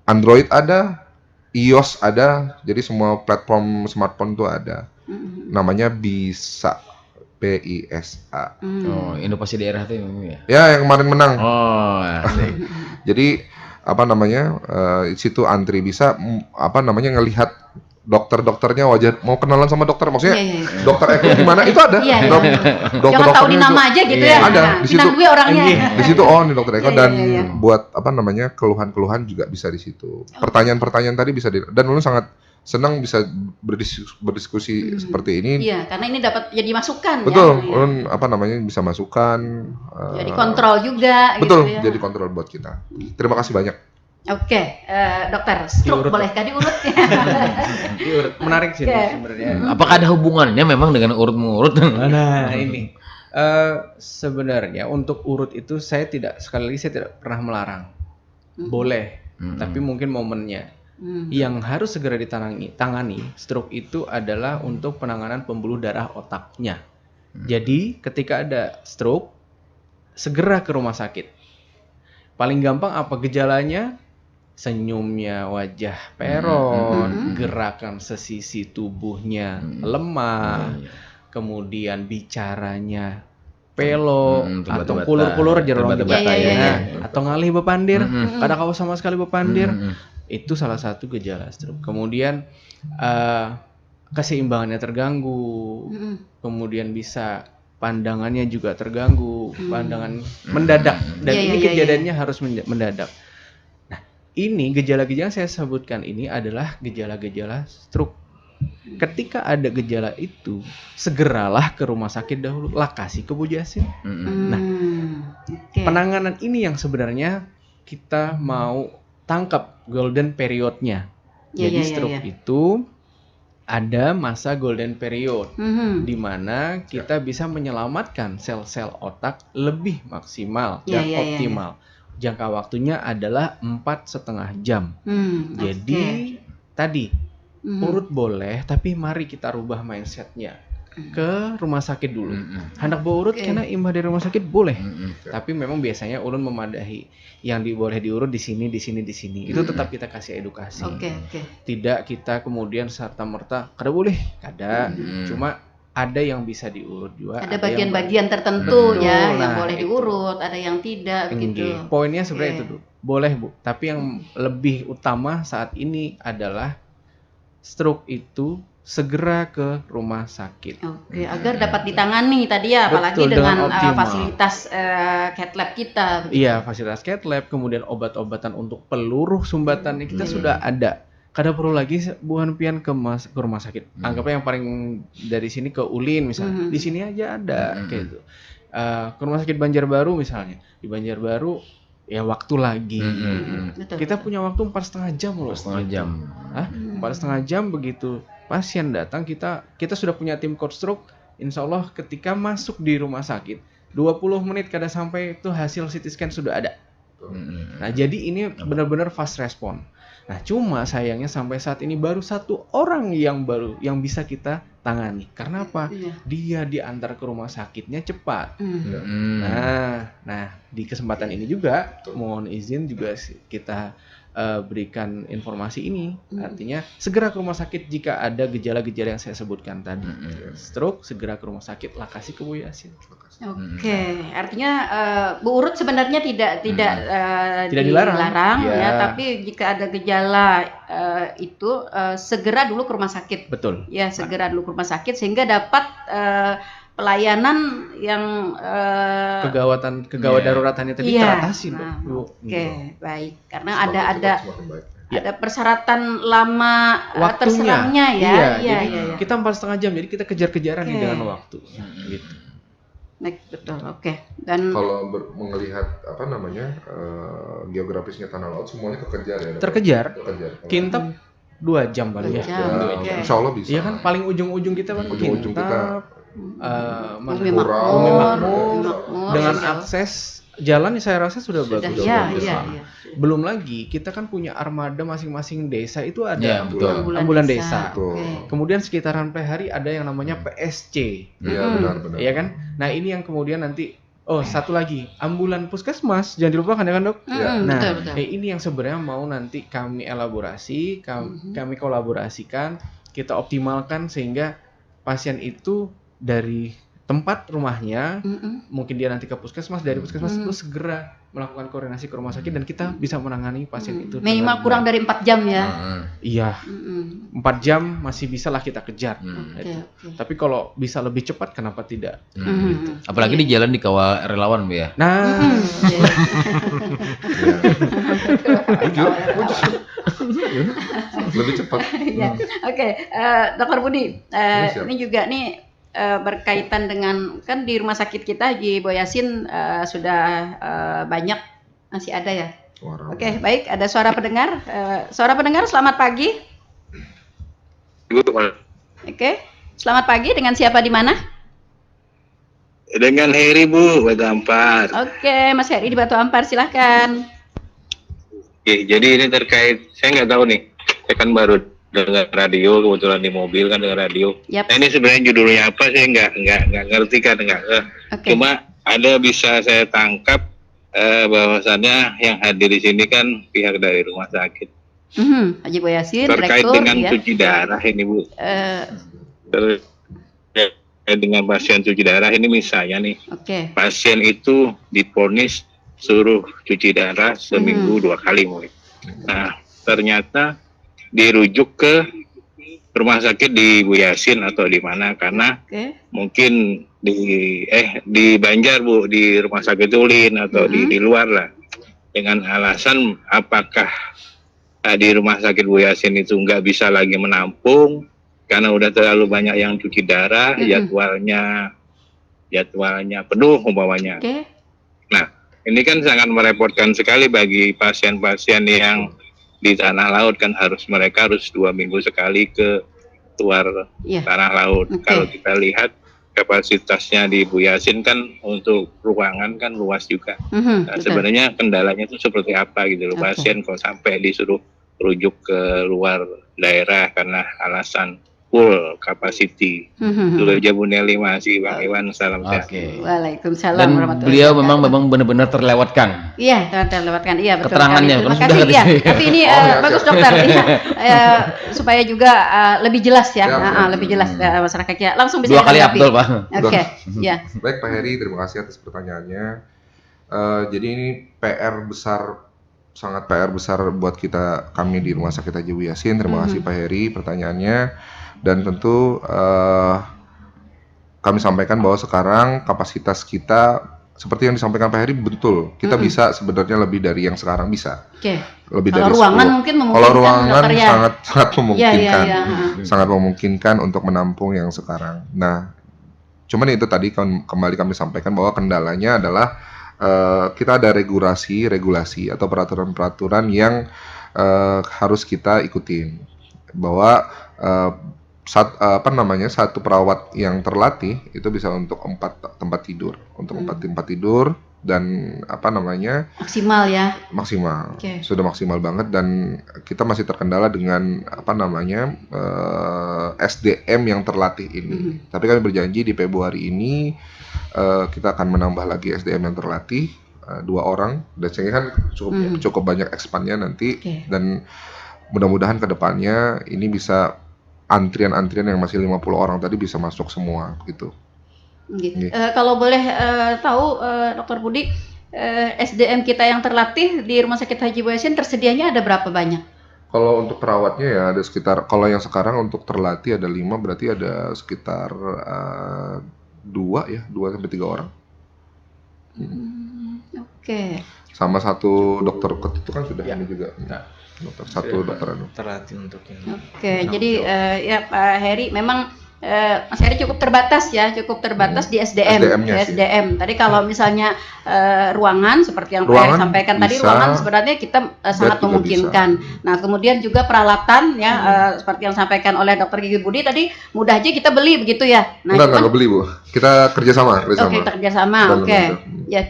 Android ada, iOS ada, jadi semua platform smartphone tuh ada. Namanya Bisa, PISA. Oh, inovasi daerah tuh ya. Ya, yang kemarin menang. Oh, asik. Jadi di situ antri bisa ngelihat dokter-dokternya, wajah mau kenalan sama dokter, maksudnya dokter Eko gimana itu ada. Jangan tahu di nama aja gitu ya. Ada di situ. Gue orangnya. Di situ ini dokter Eko dan buat keluhan-keluhan juga bisa di situ. Pertanyaan-pertanyaan tadi bisa dan lu sangat senang bisa berdiskusi seperti ini. Iya, karena ini dapat jadi masukan. Betul, ulun bisa masukan. Jadi kontrol juga. Betul, gitu ya. jadi kontrol buat kita. Terima kasih banyak. Oke, dokter, stroke bolehkah diurut? Diurut, menarik sih sebenarnya. Apakah ada hubungannya memang dengan urut-mengurut? Nah ini sebenarnya untuk urut itu saya tidak pernah melarang. Boleh, tapi mungkin momennya. Yang harus segera ditangani stroke itu adalah untuk penanganan pembuluh darah otaknya. Jadi ketika ada stroke, segera ke rumah sakit. Paling gampang apa gejalanya? Senyumnya wajah peron, gerakan sesisi tubuhnya lemah, kemudian bicaranya pelo atau kulur-kulur jerong atau ngalih bepandir, kada kau sama sekali bepandir. Itu salah satu gejala stroke. Kemudian keseimbangannya terganggu, kemudian bisa pandangannya juga terganggu, pandangan mendadak, dan ini kejadiannya harus mendadak. Nah, ini gejala-gejala yang saya sebutkan ini adalah gejala-gejala stroke. Ketika ada gejala itu, segeralah ke rumah sakit dahulu, Lakasi ke Bu Yasin. Nah, penanganan ini yang sebenarnya kita mau tangkap golden periodnya. Jadi stroke itu ada masa golden period di mana kita bisa menyelamatkan sel-sel otak lebih maksimal dan optimal. Jangka waktunya adalah 4,5 jam. Jadi tadi urut boleh, tapi mari kita rubah mindsetnya ke rumah sakit dulu. Hendak bawa urut karena imbah dari rumah sakit boleh. Tapi memang biasanya ulun memadahi yang boleh diurut di sini. Itu tetap kita kasih edukasi. Tidak kita kemudian serta-merta kada boleh, kada. Cuma ada yang bisa diurut juga. Ada bagian-bagian tertentu yang boleh diurut, ada yang tidak begitu. Poinnya sebenarnya itu tuh. Boleh, Bu. Tapi yang lebih utama saat ini adalah stroke itu segera ke rumah sakit. Agar dapat ditangani tadi ya, apalagi dengan fasilitas cath lab kita. Iya, fasilitas cath lab, kemudian obat-obatan untuk peluruh sumbatannya kita sudah ada. Kada perlu lagi buhan pian ke rumah sakit. Anggapnya yang paling dari sini ke Ulin misalnya. Di sini aja ada kayak gitu. Ke rumah sakit Banjarbaru misalnya. Di Banjarbaru ya waktu lagi. Kita punya waktu 4,5 jam loh. 4,5 jam. 4,5 jam begitu pasien datang, kita sudah punya tim coach stroke. Insya Allah ketika masuk di rumah sakit 20 menit kada sampai itu hasil CT scan sudah ada. Nah jadi ini benar-benar fast respon. Nah cuma sayangnya sampai saat ini baru 1 orang yang bisa kita tangani. Karena apa? Dia diantar ke rumah sakitnya cepat. Nah di kesempatan ini juga mohon izin juga kita berikan informasi ini. Artinya segera ke rumah sakit jika ada gejala-gejala yang saya sebutkan tadi. Stroke, segera ke rumah sakit, Lakasi ke Bu Yasin. Artinya Bu urut sebenarnya tidak dilarang ya, tapi jika ada gejala itu segera dulu ke rumah sakit. Betul. Ya, segera dulu ke rumah sakit sehingga dapat pelayanan yang kegawat daruratannya tadi teratasi, Bu. Baik. Karena ada persyaratan lama terserangnya ya. Jadi kita 4,5 jam, jadi kita kejar-kejaran nih dengan waktu. Gitu. Baik, betul. Dan kalau melihat geografisnya tanah laut semuanya kekejar ya. Terkejar. Kintap 2 jam paling ya. Insya Allah bisa. Iya kan paling ujung-ujung kita kan Ujung-ujung kita Bumi Makmur dengan akses jalan saya rasa sudah Sudah, bagus. ya, bagus. ya, ya. Belum lagi kita kan punya armada masing-masing desa itu ada Ya, betul. ambulan desa. Betul. Oke. Kemudian sekitaran Plehari ada yang namanya PSC. Iya, benar-benar. Iya kan? Nah, ini yang kemudian nanti satu lagi, ambulan puskesmas, jangan dilupakan ya kan, Dok? Nah, Betul. ini yang sebenarnya mau nanti kami elaborasi, kami kolaborasikan, kita optimalkan sehingga pasien itu dari tempat rumahnya, mungkin dia nanti ke puskesmas, dari puskesmas itu segera melakukan koordinasi ke rumah sakit dan kita bisa menangani pasien itu. Minimal kurang dari 4 jam ya. Iya, 4 jam masih bisa lah kita kejar. Oke. Tapi kalau bisa lebih cepat, kenapa tidak? Apalagi di jalan dikawal relawan, Bu ya. Nah, Lebih cepat. Iya. Oke, Dokter Budi, Siap. ini juga nih berkaitan dengan kan di rumah sakit kita Haji Boyasin sudah banyak masih ada ya. Oke, baik. Ada suara pendengar. Suara pendengar, selamat pagi. Oke, selamat pagi. Dengan siapa di mana? Dengan Heri Bu, Batu Ampar. Oke, Mas Heri di Batu Ampar, silahkan. Oke, jadi ini terkait, saya nggak tahu nih, saya kan baru dengar radio, kebetulan di mobil kan dengar radio. Yap. Nah ini sebenarnya judulnya apa saya nggak ngerti kan, Oke. Cuma ada bisa saya tangkap bahwasannya yang hadir di sini kan pihak dari rumah sakit. Haji Boyasin, Terkait direktur, dengan ya. cuci darah ini Bu. Terkait dengan pasien cuci darah ini misalnya nih, Oke. pasien itu divonis suruh cuci darah seminggu 2 kali mungkin. Nah, ternyata dirujuk ke rumah sakit di Bu Yasin atau di mana karena Oke. mungkin di Banjar Bu, di rumah sakit Ulin atau di luar lah, dengan alasan apakah di rumah sakit Bu Yasin itu nggak bisa lagi menampung karena udah terlalu banyak yang cuci darah, jadwalnya penuh umpamanya. Oke. Nah, ini kan sangat merepotkan sekali bagi pasien-pasien yang di tanah laut kan mereka harus 2 minggu sekali ke luar tanah laut. Oke. Kalau kita lihat kapasitasnya di Bu Yasin kan untuk ruangan kan luas juga. Nah, Betul. sebenarnya kendalanya itu seperti apa gitu loh, Oke. pasien kalau sampai disuruh rujuk ke luar daerah karena alasan full capacity. Dulu aja Bu Nelly, masih Bang Iwan, salam sehat. Oke. Waalaikumsalam Dan warahmatullahi beliau wabarakatuh. memang benar-benar terlewatkan. Iya, terlewatkan. Iya, betul. Keterangannya, sekali. Terima kan kasih. sudah Iya, tadi. tapi ini bagus dokter. Iya, supaya juga lebih jelas ya. Lebih jelas masyarakat kita. Langsung bisa 2 kali ditanggapi. Abdul, Pak. Oke, ya. Baik Pak Heri, terima kasih atas pertanyaannya. Jadi ini sangat PR besar buat kami di Rumah Sakit Haji Bu Yasin. Terima kasih Pak Heri pertanyaannya. Dan tentu kami sampaikan bahwa sekarang kapasitas kita seperti yang disampaikan Pak Heri betul. Kita bisa sebenarnya lebih dari yang sekarang bisa. Oke. Lebih Kalau dari ruangan 10. mungkin memungkinkan. Kalau ruangan dokter, ya. sangat memungkinkan. Iya. Sangat memungkinkan untuk menampung yang sekarang. Nah, cuman itu tadi kembali kami sampaikan bahwa kendalanya adalah kita ada regulasi atau peraturan-peraturan yang harus kita ikutin. Bahwa satu perawat yang terlatih itu bisa untuk 4 tempat tidur, dan Maksimal ya. maksimal. Oke. Sudah maksimal banget dan kita masih terkendala dengan SDM yang terlatih ini. Tapi kami berjanji di Februari ini kita akan menambah lagi SDM yang terlatih 2 orang dan sehingga kan cukup banyak ekspannya nanti. Dan mudah-mudahan ke depannya ini bisa antrian-antrian yang masih 50 orang tadi bisa masuk semua gitu. Gitu. Kalau boleh tahu Dokter Budi, SDM kita yang terlatih di Rumah Sakit Haji Boyasin tersedianya ada berapa banyak? Kalau untuk perawatnya ya ada sekitar, kalau yang sekarang untuk terlatih ada 5, berarti ada sekitar 2 sampai 3 orang. Oke. Sama 1 dokter itu kan sudah ini juga. Dokter 1 dokter anu. terlatih untuk ini. Oke, jadi ya Pak Heri memang Mas Heri cukup terbatas di SDM. SDM-nya sih. SDM. Tadi kalau misalnya ruangan seperti yang Pak Heri Ruangan sampaikan tadi, bisa. ruangan sebenarnya kita sangat juga memungkinkan. Nah, kemudian juga peralatan ya seperti yang disampaikan oleh Dr. Gigi Budi tadi, mudah aja kita beli begitu ya. Nah, Enggak beli Bu. Kita kerjasama. Oke, kita kerjasama. Dan Oke. Ya,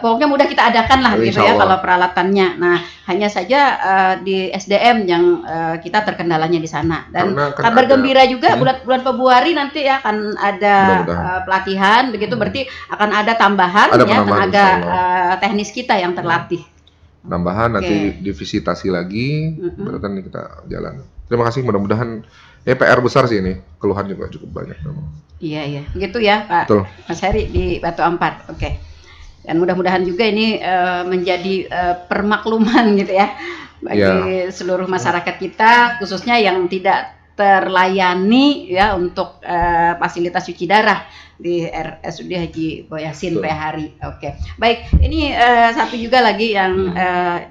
pokoknya mudah kita adakan lah gitu Insya ya Allah. kalau peralatannya. Nah, hanya saja di SDM yang kita terkendalanya di sana. Dan Karena kan kabar ada- gembira juga bulan Februari nanti ya akan ada Mudah-mudahan. pelatihan begitu, berarti akan ada tambahan Ada ya penambahan, tenaga insya teknis kita yang terlatih. Nambahan nanti Oke. divisitasi lagi, berarti nanti kita jalan. Terima kasih, mudah-mudahan PR besar sih ini, keluhan juga cukup banyak memang. Iya, begitu ya Pak Betul. Mas Heri di Batu Ampar. Oke. Dan mudah-mudahan juga ini menjadi permakluman gitu ya bagi seluruh masyarakat kita, khususnya yang tidak terlayani ya untuk fasilitas cuci darah di RSUD Haji Boyasin Betul. Plehari. Oke. Baik, ini satu juga lagi yang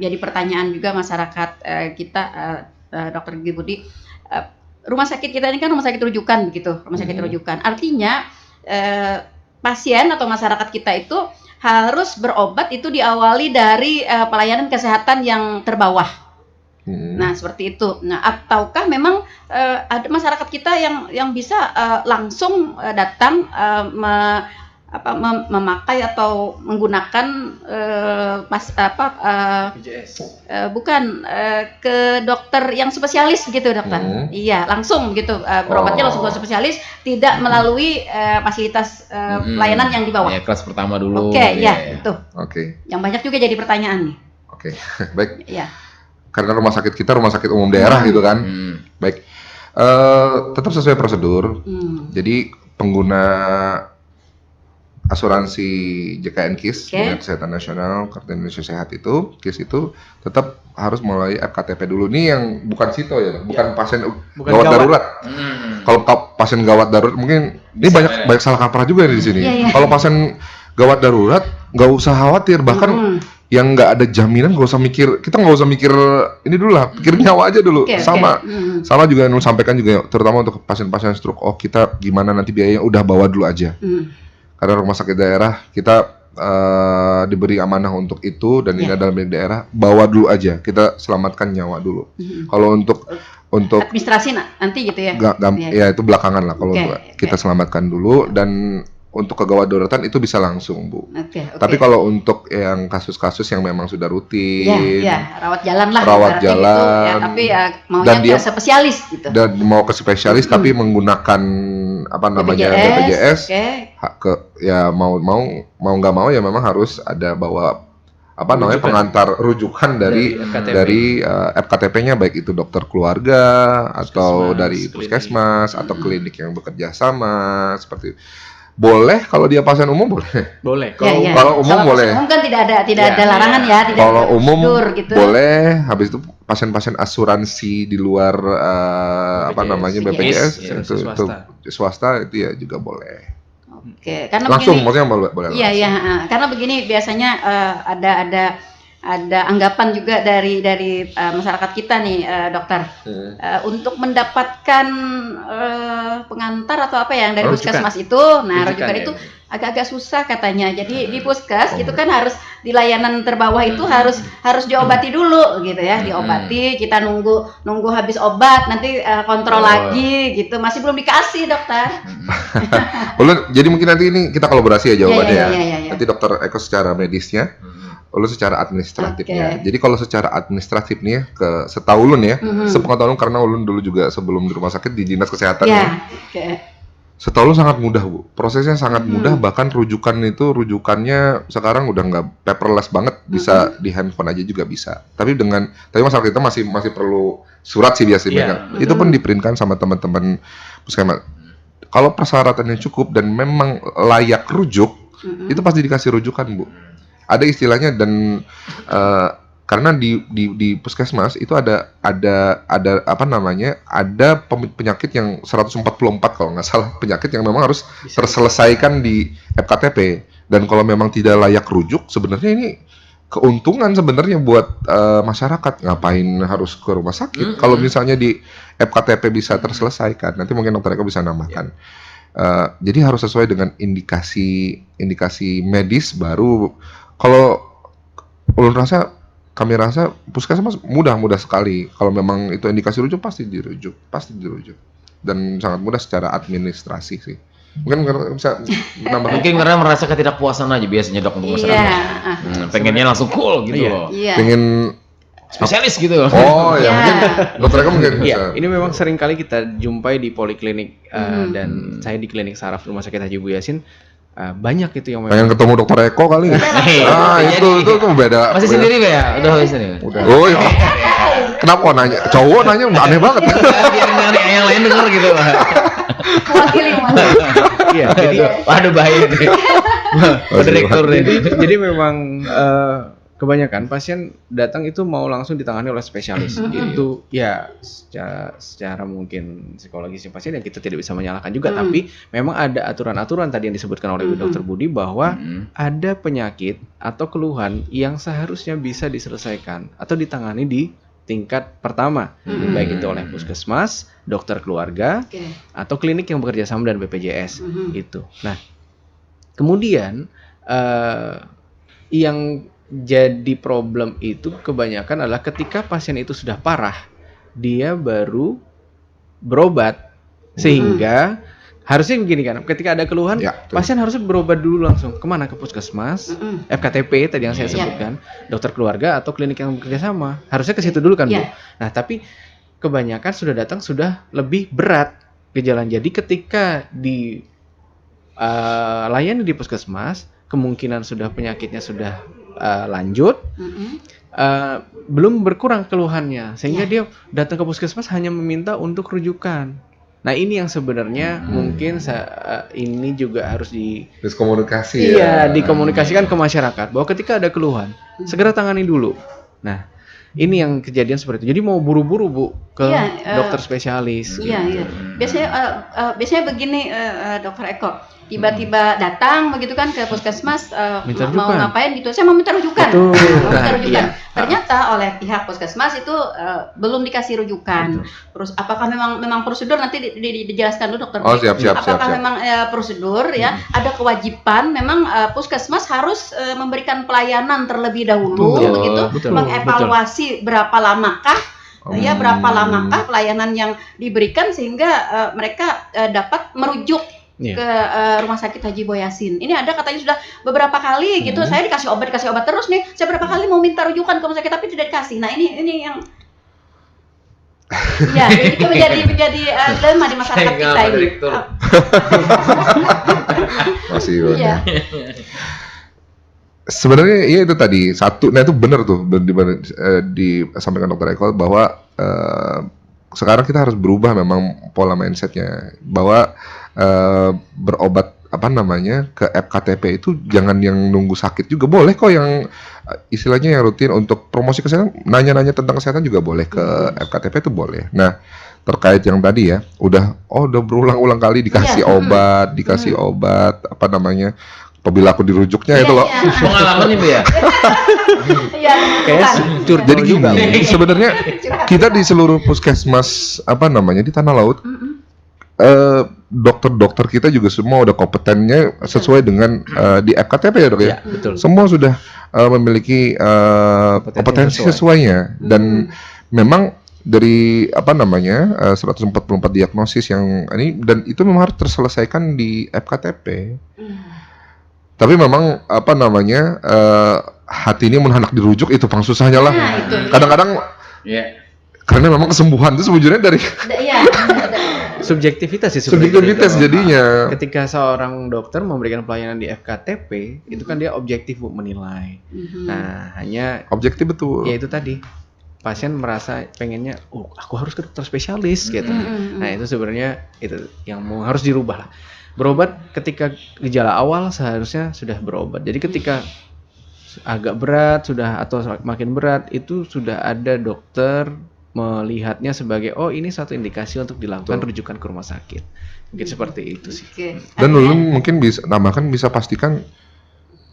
jadi pertanyaan juga masyarakat kita, Dr. Gigi Budi. Rumah sakit kita ini kan rumah sakit rujukan begitu, rumah sakit rujukan. Artinya pasien atau masyarakat kita itu harus berobat itu diawali dari pelayanan kesehatan yang terbawah. Nah, seperti itu. Nah, ataukah memang ada masyarakat kita yang bisa langsung datang memakai atau menggunakan bukan ke dokter yang spesialis begitu dokter. Iya, langsung gitu berobatnya langsung ke spesialis, tidak melalui fasilitas pelayanan yang di bawah. Ya, kelas pertama dulu. Oke, ya, ya. itu. Oke. Yang banyak juga jadi pertanyaan nih. Oke. Baik. Iya. Karena rumah sakit kita rumah sakit umum daerah gitu kan. Baik. Tetap sesuai prosedur. Jadi pengguna asuransi JKN KIS, Jaminan Kesehatan Nasional, Kartu Indonesia Sehat itu, KIS itu tetap harus mulai FKTP dulu. Nih yang bukan sito ya, bukan pasien gawat darurat. Kalau pasien gawat darurat mungkin ini banyak salah kaprah juga di sini. Kalau pasien gawat darurat nggak usah khawatir, bahkan yang nggak ada jaminan nggak usah mikir, kita nggak usah mikir ini dulu lah, pikir nyawa aja dulu. Sama juga yang lu sampaikan juga, terutama untuk pasien-pasien stroke. Oh, kita gimana nanti biayanya, udah bawa dulu aja. Karena rumah sakit daerah kita diberi amanah untuk itu, dan ini adalah milik daerah, bawa dulu aja, kita selamatkan nyawa dulu. Kalau untuk administrasi nanti gitu ya. Ya itu belakangan lah, kalau untuk kita selamatkan dulu. Dan untuk kegawat daruratan itu bisa langsung, Bu. Tapi kalau untuk yang kasus-kasus yang memang sudah rutin, rawat jalan lah. Rawat jalan. Gitu, ya, tapi ya maunya dan dia ke spesialis gitu. Dan mau ke spesialis tapi menggunakan apa namanya BPJS, ya mau nggak mau ya memang harus ada bawa apa namanya pengantar rujukan dari FKTP-nya, baik itu dokter keluarga atau dari puskesmas atau klinik yang bekerja sama seperti. Boleh kalau dia pasien umum boleh. Kalau umum boleh. Umum kan tidak ada larangan ya, tidak kalau ada umum prosedur, gitu. Boleh. Habis itu pasien-pasien asuransi di luar BPJS itu swasta itu ya juga boleh. Oke, karena langsung begini, maksudnya boleh. Iya, karena begini biasanya ada anggapan juga dari masyarakat kita nih, dokter, untuk mendapatkan pengantar atau apa yang dari puskesmas itu, rujukan itu agak-agak susah katanya. Jadi di puskes itu kan harus di layanan terbawah itu harus diobati dulu gitu ya, diobati, kita nunggu habis obat nanti kontrol lagi gitu, masih belum dikasih dokter. Jadi mungkin nanti ini kita kolaborasi ya jawabannya ya. Nanti dokter Eko secara medisnya, Ulun secara administratifnya. Jadi kalau secara administratif nih ya, setahu Ulun ya, sepengetahuan karena Ulun dulu juga sebelum di rumah sakit di dinas kesehatan ya. Setahu Ulun sangat mudah, Bu. Prosesnya sangat mudah, bahkan rujukannya sekarang udah nggak paperless banget, bisa di handphone aja juga bisa. Tapi masyarakat kita masih perlu surat sih biasanya. Itu pun diprintkan sama teman-teman puskesmas. Kalau persyaratannya cukup dan memang layak rujuk, itu pasti dikasih rujukan, Bu. Ada istilahnya, dan karena di puskesmas itu ada apa namanya, ada penyakit yang 144 kalau nggak salah, penyakit yang memang harus terselesaikan di FKTP. Dan kalau memang tidak layak rujuk, sebenarnya ini keuntungan sebenarnya buat masyarakat. Ngapain harus ke rumah sakit? Kalau misalnya di FKTP bisa terselesaikan, nanti mungkin Dr. Eko bisa nambahkan. Jadi harus sesuai dengan indikasi medis baru. Kalau kami rasa puskesmas mudah sekali. Kalau memang itu indikasi rujuk pasti dirujuk, dan sangat mudah secara administrasi sih. Mungkin bisa nambah. Mungkin karena merasa ketidakpuasan aja biasanya dok untuk masyarakat. Pengennya langsung cool gitu loh. Pengen spesialis gitu. Oh ya, mungkin Dokter Eko mungkin bisa. Ini memang sering kali kita jumpai di poliklinik dan saya di klinik saraf Rumah Sakit Haji Bu Yasin. Banyak itu yang memang Pengen ketemu Dokter Eko kali. Itu beda. Masih sendiri ya? Udah sendiri. Udah. Oh iya. Kenapa nanya? Cowok nanya aneh banget. Biar yang lain denger gitu. Mewakili. Iya, jadi waduh bahaya nih. Direktur jadi memang kebanyakan pasien datang itu mau langsung ditangani oleh spesialis. Itu ya secara mungkin psikologis pasien yang kita tidak bisa menyalahkan juga, tapi memang ada aturan-aturan tadi yang disebutkan oleh Dr. Budi bahwa ada penyakit atau keluhan yang seharusnya bisa diselesaikan atau ditangani di tingkat pertama, baik itu oleh puskesmas, dokter keluarga, atau klinik yang bekerja sama dengan BPJS itu. Nah, kemudian yang jadi problem itu kebanyakan adalah ketika pasien itu sudah parah, dia baru berobat, sehingga harusnya begini kan, ketika ada keluhan, pasien harusnya berobat dulu langsung kemana? Ke puskesmas, FKTP tadi yang saya sebutkan, dokter keluarga atau klinik yang bekerja sama, harusnya ke situ dulu kan Bu. Nah tapi kebanyakan sudah datang sudah lebih berat gejala. Jadi ketika di layani di puskesmas, kemungkinan sudah penyakitnya sudah lanjut, belum berkurang keluhannya, sehingga dia datang ke puskesmas hanya meminta untuk rujukan. Nah ini yang sebenarnya mungkin ini juga harus dikomunikasikan ke masyarakat bahwa ketika ada keluhan segera tangani dulu. Nah ini yang kejadian seperti itu. Jadi mau buru-buru Bu ke dokter spesialis. Iya. Biasanya begini Dokter Eko, tiba-tiba datang begitu kan ke puskesmas mau ngapain gitu, saya mau minta rujukan. Ternyata oleh pihak puskesmas itu belum dikasih rujukan. Terus apakah memang prosedur, nanti dijelaskan dulu Dokter. Siap. Apakah memang prosedur ya ada kewajiban memang puskesmas harus memberikan pelayanan terlebih dahulu begitu, mengevaluasi berapa lamakah pelayanan yang diberikan sehingga mereka dapat merujuk ke Rumah Sakit Haji Boyasin. Ini ada katanya sudah beberapa kali gitu, saya dikasih obat terus nih. Saya berapa kali mau minta rujukan ke rumah sakit tapi tidak dikasih. Nah ini yang ya itu menjadi dilema di masyarakat kita ini. Masih sebenarnya ya itu tadi satu, nah itu benar tuh disampaikan Dokter Eko bahwa sekarang kita harus berubah memang pola mindsetnya bahwa berobat ke FKTP itu jangan yang nunggu sakit juga, boleh kok yang istilahnya yang rutin untuk promosi kesehatan, nanya-nanya tentang kesehatan juga boleh ke FKTP itu boleh. Nah terkait yang tadi ya udah berulang-ulang kali dikasih obat apabila aku dirujuknya itu loh. Pengalamannya Bu ya. Jadi gini, sebenarnya kita di seluruh puskesmas di Tanah Laut, dokter-dokter kita juga semua udah kompetennya sesuai dengan di FKTP ya Dok ya. Betul. Semua sudah memiliki kompetensi sesuainya, dan memang dari 144 diagnosis yang ini, dan itu memang harus terselesaikan di FKTP. Tapi memang hati ini menahan dirujuk itu pang susahnya lah. Kadang-kadang karena memang kesembuhan itu sebenarnya dari subjektivitas jadinya. Ketika seorang dokter memberikan pelayanan di FKTP, itu kan dia objektif Bu menilai. Nah, hanya objektif betul. Ya itu tadi. Pasien merasa pengennya, aku harus ke dokter spesialis gitu. Nah, itu sebenarnya itu yang harus dirubah lah. Berobat ketika gejala awal seharusnya sudah berobat. Jadi ketika agak berat atau makin berat itu sudah ada dokter melihatnya sebagai ini satu indikasi untuk dilakukan rujukan ke rumah sakit. Mungkin seperti itu sih. Dan mungkin bisa pastikan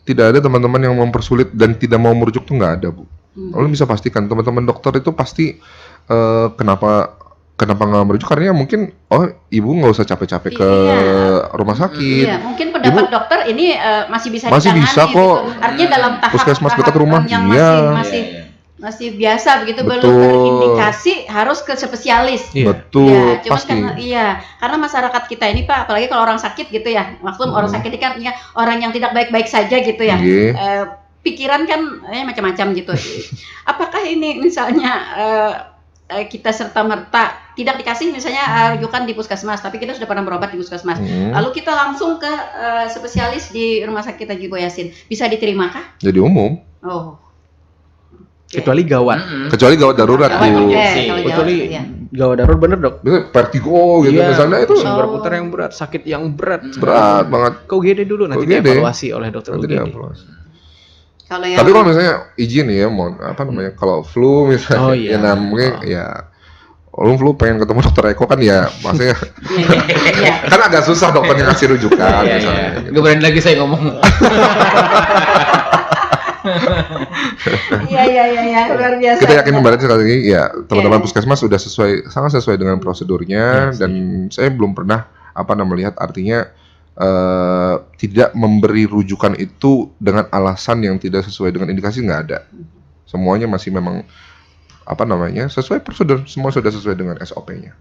tidak ada teman-teman yang mempersulit dan tidak mau merujuk tuh nggak ada, Bu. Lu bisa pastikan teman-teman dokter itu pasti kenapa nggak merujuk, karena mungkin ibu nggak usah capek-capek ke rumah sakit. Iya, mungkin pendapat Ibu, dokter ini masih bisa masih ditangani bisa kok. gitu. Artinya dalam Puskesmas dekat tahap rumah, yang iya. masih biasa begitu, belum Betul. terindikasi harus ke spesialis. Betul, Ya, cuman pasti. karena masyarakat kita ini Pak, apalagi kalau orang sakit gitu ya, maksudnya orang sakit ini kan artinya orang yang tidak baik-baik saja gitu ya. Iya. Pikiran kan macam-macam gitu. Apakah ini misalnya kita serta-merta tidak dikasih misalnya rujukan di puskesmas, tapi kita sudah pernah berobat di puskesmas, lalu kita langsung ke spesialis di Rumah Sakit Haji Boyasin, bisa diterima kah? Jadi umum. Oh. Kecuali gawat. Kecuali gawat darurat, Gawat, Bu. oke. Kalau Kecuali gawat, iya. gawat darurat bener dok. Misalnya vertigo gitu Iya, misalnya itu pusing berputar yang berat, sakit yang berat. berat banget. Ke UGD dulu, nanti Ke UGD. dievaluasi oleh dokter Nanti UGD. dievaluasi. Kalau yang Tapi kalau misalnya izin ya, kalau flu misalnya, Oh, iya. ya namanya ya, flu pengen ketemu dokter Eko kan ya, maksudnya iya. kan agak susah dokternya ngasih rujukan misalnya. Gak berani lagi saya ngomong. Iya, luar biasa. Kita yakin berarti sekali lagi ya teman-teman puskesmas sudah sangat sesuai dengan prosedurnya, dan saya belum pernah melihat artinya tidak memberi rujukan itu dengan alasan yang tidak sesuai dengan indikasi, nggak ada. Semuanya masih memang sesuai prosedur, semua sudah sesuai dengan SOP-nya.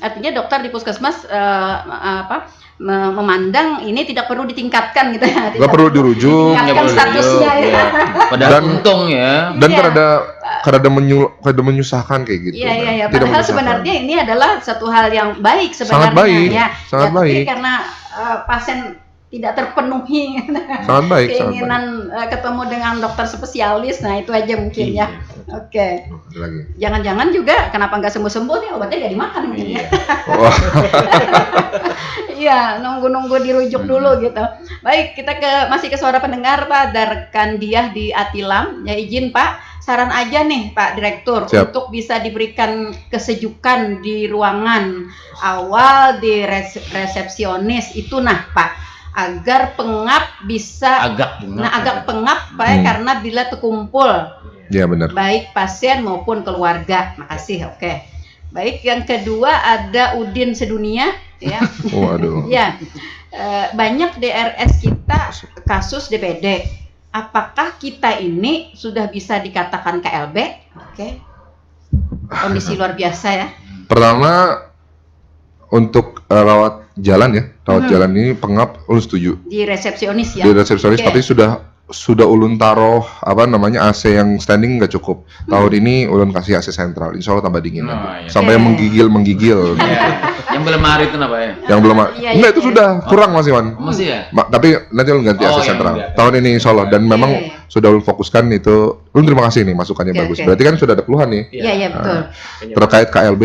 Artinya dokter di puskesmas memandang ini tidak perlu ditingkatkan gitu ya. Nggak perlu dirujuk, Ditingkatkan statusnya ya. Padahal untung ya. dan Iya. karena menyusahkan kayak gitu. Iya. Tidak Padahal menyusahkan. sebenarnya ini adalah satu hal yang baik sebenarnya. Sangat baik, ya. sangat Tapi baik. karena pasien tidak terpenuhi Sangat baik, keinginan ketemu dengan dokter spesialis, nah itu aja mungkin ya. Oke. Ada lagi. Jangan-jangan juga kenapa nggak sembuh-sembuh nih, obatnya nggak dimakan mungkin ya. Wah. Iya, nunggu-nunggu dirujuk dulu gitu. Baik, kita masih ke suara pendengar Pak Darkandiah di Atilam. Ya izin Pak, saran aja nih Pak Direktur. Siap. Untuk bisa diberikan kesejukan di ruangan awal di resepsionis itu Pak, agar pengap bisa agak pengap Pak ya, karena bila terkumpul Ya benar. baik pasien maupun keluarga. Makasih. Oke. Baik, yang kedua ada Udin Sedunia ya. Waduh. Ya, banyak DRS kita kasus DPD. Apakah kita ini sudah bisa dikatakan KLB? Oke. Kondisi luar biasa ya. Pertama untuk rawat jalan jalan ini pengap, ulun setuju. Di resepsionis ya. Di resepsionis, Oke. tapi sudah ulun taruh AC yang standing nggak cukup. Tahun ini ulun kasih AC sentral, insya Allah tambah dingin nanti. iya. Sampai menggigil. Yang belum hari itu apa ya? Yang belum Iya, enggak, itu iya. sudah kurang Mas Iwan. Masih ya? Tapi nanti ulun ganti AC yang sentral. ganti. Tahun ini insya Allah, dan memang Iya. sudah ulun fokuskan itu. Ulun terima kasih nih masukannya Oke, bagus. oke. Berarti kan sudah ada keluhan nih. Iya, betul. Terkait KLB,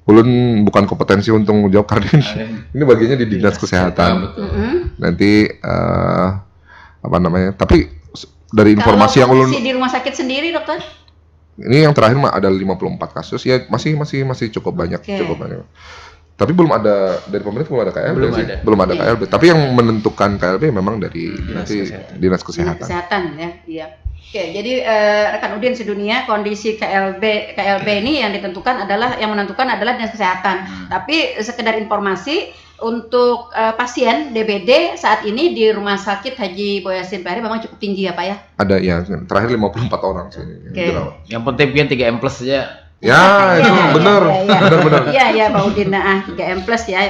ulun bukan kompetensi untuk menjawab karena ini bagiannya di dinas kesehatan. Nanti tapi dari informasi yang Kalau ulun, kondisi di rumah sakit sendiri dokter? ini yang terakhir ada 54 kasus ya, masih cukup banyak, Oke. cukup banyak. Tapi belum ada dari pemerintah, belum ada KLB Belum sih. ada. Belum ada Iya. KLB. Tapi yang menentukan KLB memang dari dinas kesehatan. Kesehatan ya, iya. Oke, jadi rekan Udin Sedunia, kondisi KLB ini yang menentukan adalah dinas kesehatan. Tapi sekedar informasi untuk pasien DBD saat ini di Rumah Sakit Haji Boyasin Pahari memang cukup tinggi ya Pak ya. Ada ya, terakhir 54 orang sih yang Oke. dirawat. Yang penting pian 3M plus aja. Ya, itu benar. Benar. Iya Pak Udin, 3M plus ya.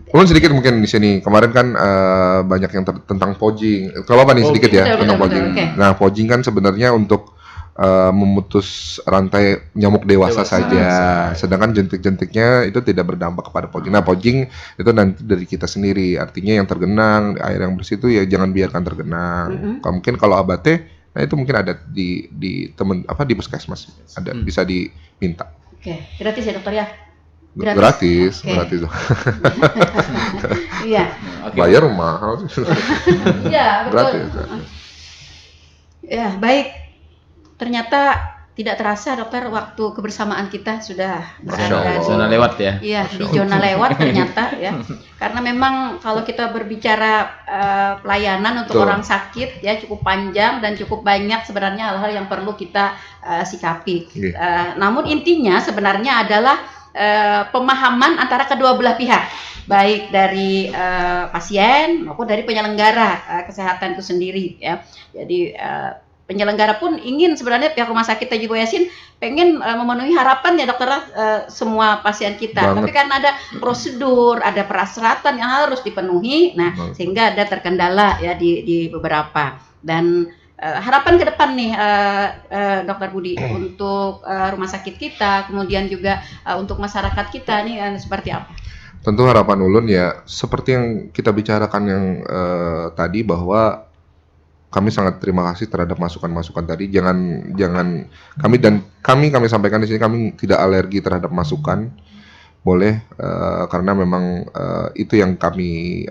Ulun sedikit mungkin di sini. Kemarin kan banyak yang tentang pogging. Kalau apa nih sedikit ya betul, tentang betul, pogging. oke. Nah, pogging kan sebenarnya untuk memutus rantai nyamuk dewasa saja. Sedangkan jentik-jentiknya itu tidak berdampak kepada pogging. Nah, pogging itu nanti dari kita sendiri. Artinya yang tergenang, air yang bersih itu ya jangan biarkan tergenang. Mungkin kalau abate, nah itu mungkin ada di di puskesmas. Ada bisa diminta. Oke, gratis ya dokter ya? Gratis. Oke. Iya. Bayar mahal. Iya, betul. Gratis. Ya, baik. Ternyata tidak terasa dokter waktu kebersamaan kita sudah Zona lewat ya. Iya, di zona lewat ternyata ya. Karena memang kalau kita berbicara pelayanan untuk orang sakit ya cukup panjang dan cukup banyak sebenarnya hal-hal yang perlu kita sikapi. Namun intinya sebenarnya adalah pemahaman antara kedua belah pihak, baik dari pasien maupun dari penyelenggara kesehatan itu sendiri ya. Jadi penyelenggara pun ingin sebenarnya pihak Rumah Sakit Haji Boyasin pengen memenuhi harapan ya dokter semua pasien kita. Tapi kan ada prosedur, ada persyaratan yang harus dipenuhi. Nah, sehingga ada terkendala ya di beberapa. Dan harapan ke depan nih Dokter Budi untuk rumah sakit kita, kemudian juga untuk masyarakat kita nih seperti apa? Tentu harapan ulun ya seperti yang kita bicarakan yang tadi, bahwa kami sangat terima kasih terhadap masukan-masukan tadi. Jangan kami sampaikan di sini, kami tidak alergi terhadap masukan. Boleh karena memang itu yang kami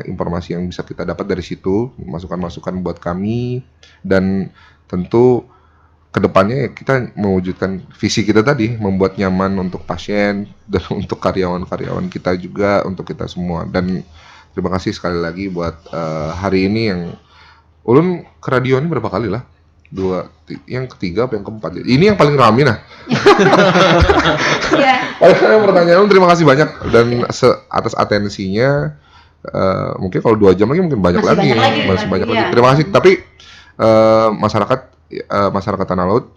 informasi yang bisa kita dapat dari situ, masukan-masukan buat kami. Dan tentu kedepannya kita mewujudkan visi kita tadi, membuat nyaman untuk pasien dan untuk karyawan-karyawan kita juga, untuk kita semua. Dan terima kasih sekali lagi buat hari ini yang ulun ke radio ini berapa kali lah? Yang ketiga apa yang keempat? Ini yang paling ramai nah. Paling pertanyaan, terima kasih banyak dan atas atensinya. Mungkin kalau 2 jam lagi mungkin banyak lagi. Terima kasih. Tapi masyarakat Tanah Laut,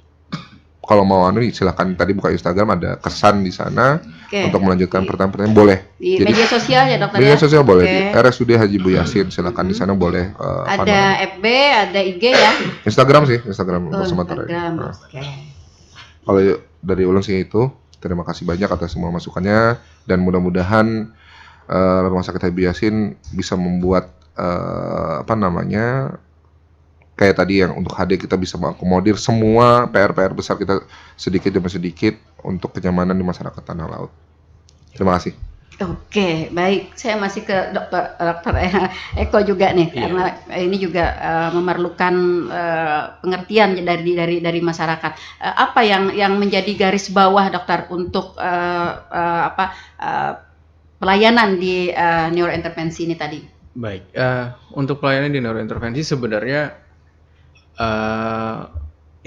kalau mau silakan, tadi buka Instagram, ada kesan di sana untuk melanjutkan pertanyaan-pertanyaan, boleh. Di media sosial ya dokter. Media sosial boleh, di RSUD Haji Boyasin, silakan di sana boleh. Ada FB, ada IG ya. Instagram untuk sementara. Kalau dari ulun sih itu, terima kasih banyak atas semua masukannya, dan mudah-mudahan Rumah Sakit Haji Boyasin bisa membuat kayak tadi yang untuk HD kita bisa mengakomodir semua PR-PR besar kita sedikit demi sedikit untuk kenyamanan di masyarakat Tanah Laut. Terima kasih. Oke, baik. Saya masih ke Dokter Eko juga nih, karena ini juga memerlukan pengertian dari masyarakat. Apa yang menjadi garis bawah dokter untuk pelayanan di neurointervensi ini tadi? Baik, untuk pelayanan di neurointervensi sebenarnya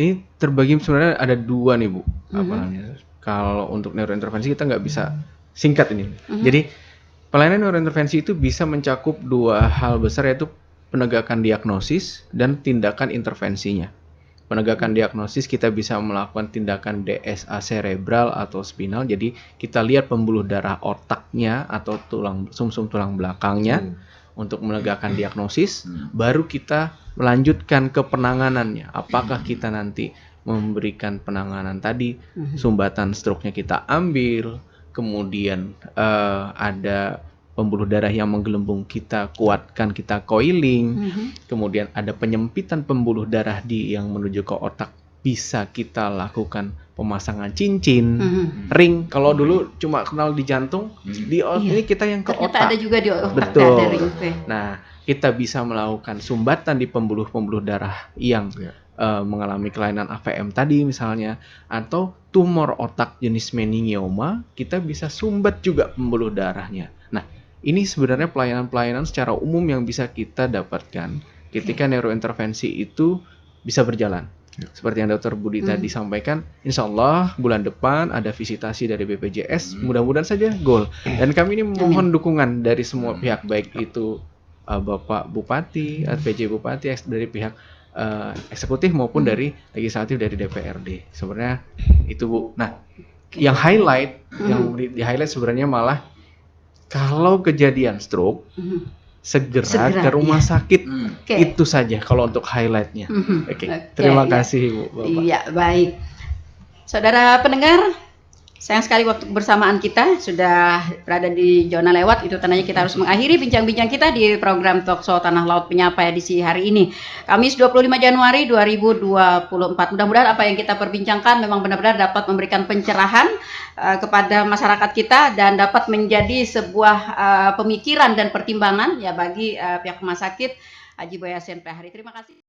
ini terbagi sebenarnya ada 2 nih Bu. Kalau untuk neurointervensi kita nggak bisa singkat ini. Jadi pelayanan neurointervensi itu bisa mencakup 2 hal besar, yaitu penegakan diagnosis dan tindakan intervensinya. Penegakan diagnosis kita bisa melakukan tindakan DSA cerebral atau spinal. Jadi kita lihat pembuluh darah otaknya atau sumsum tulang belakangnya untuk menegakkan diagnosis. Baru kita melanjutkan ke penanganannya. Apakah kita nanti memberikan penanganan tadi, sumbatan stroke-nya kita ambil, kemudian ada pembuluh darah yang menggelembung kita kuatkan, kita coiling, kemudian ada penyempitan pembuluh darah yang menuju ke otak, bisa kita lakukan pemasangan cincin, ring. Kalau dulu cuma kenal di jantung, ini kita yang ke ternyata otak. ada juga di otak. Betul. Ada ring. Nah, kita bisa melakukan sumbatan di pembuluh-pembuluh darah yang mengalami kelainan AVM tadi misalnya, atau tumor otak jenis meningioma, kita bisa sumbat juga pembuluh darahnya. Nah, ini sebenarnya pelayanan-pelayanan secara umum yang bisa kita dapatkan ketika neurointervensi itu bisa berjalan. Seperti yang Dr. Budi tadi sampaikan, insya Allah bulan depan ada visitasi dari BPJS, mudah-mudahan saja goal. Dan kami ini mohon dukungan dari semua pihak, baik itu Bapak Bupati, PJ Bupati, dari pihak eksekutif maupun dari legislatif, dari DPRD. Sebenarnya itu Bu. Nah, yang yang di-highlight sebenarnya malah kalau kejadian stroke, segera ke rumah sakit. Itu saja kalau untuk highlightnya. Terima kasih Bu, Bapak. Iya, baik. Saudara pendengar, sayang sekali waktu bersamaan kita sudah berada di zona lewat. Itu tandanya kita harus mengakhiri bincang-bincang kita di program Talkshow Tanah Laut Penyapa edisi hari ini, Kamis 25 Januari 2024. Mudah-mudahan apa yang kita perbincangkan memang benar-benar dapat memberikan pencerahan kepada masyarakat kita dan dapat menjadi sebuah pemikiran dan pertimbangan ya bagi pihak rumah sakit Haji Boyasin Plehari. Terima kasih.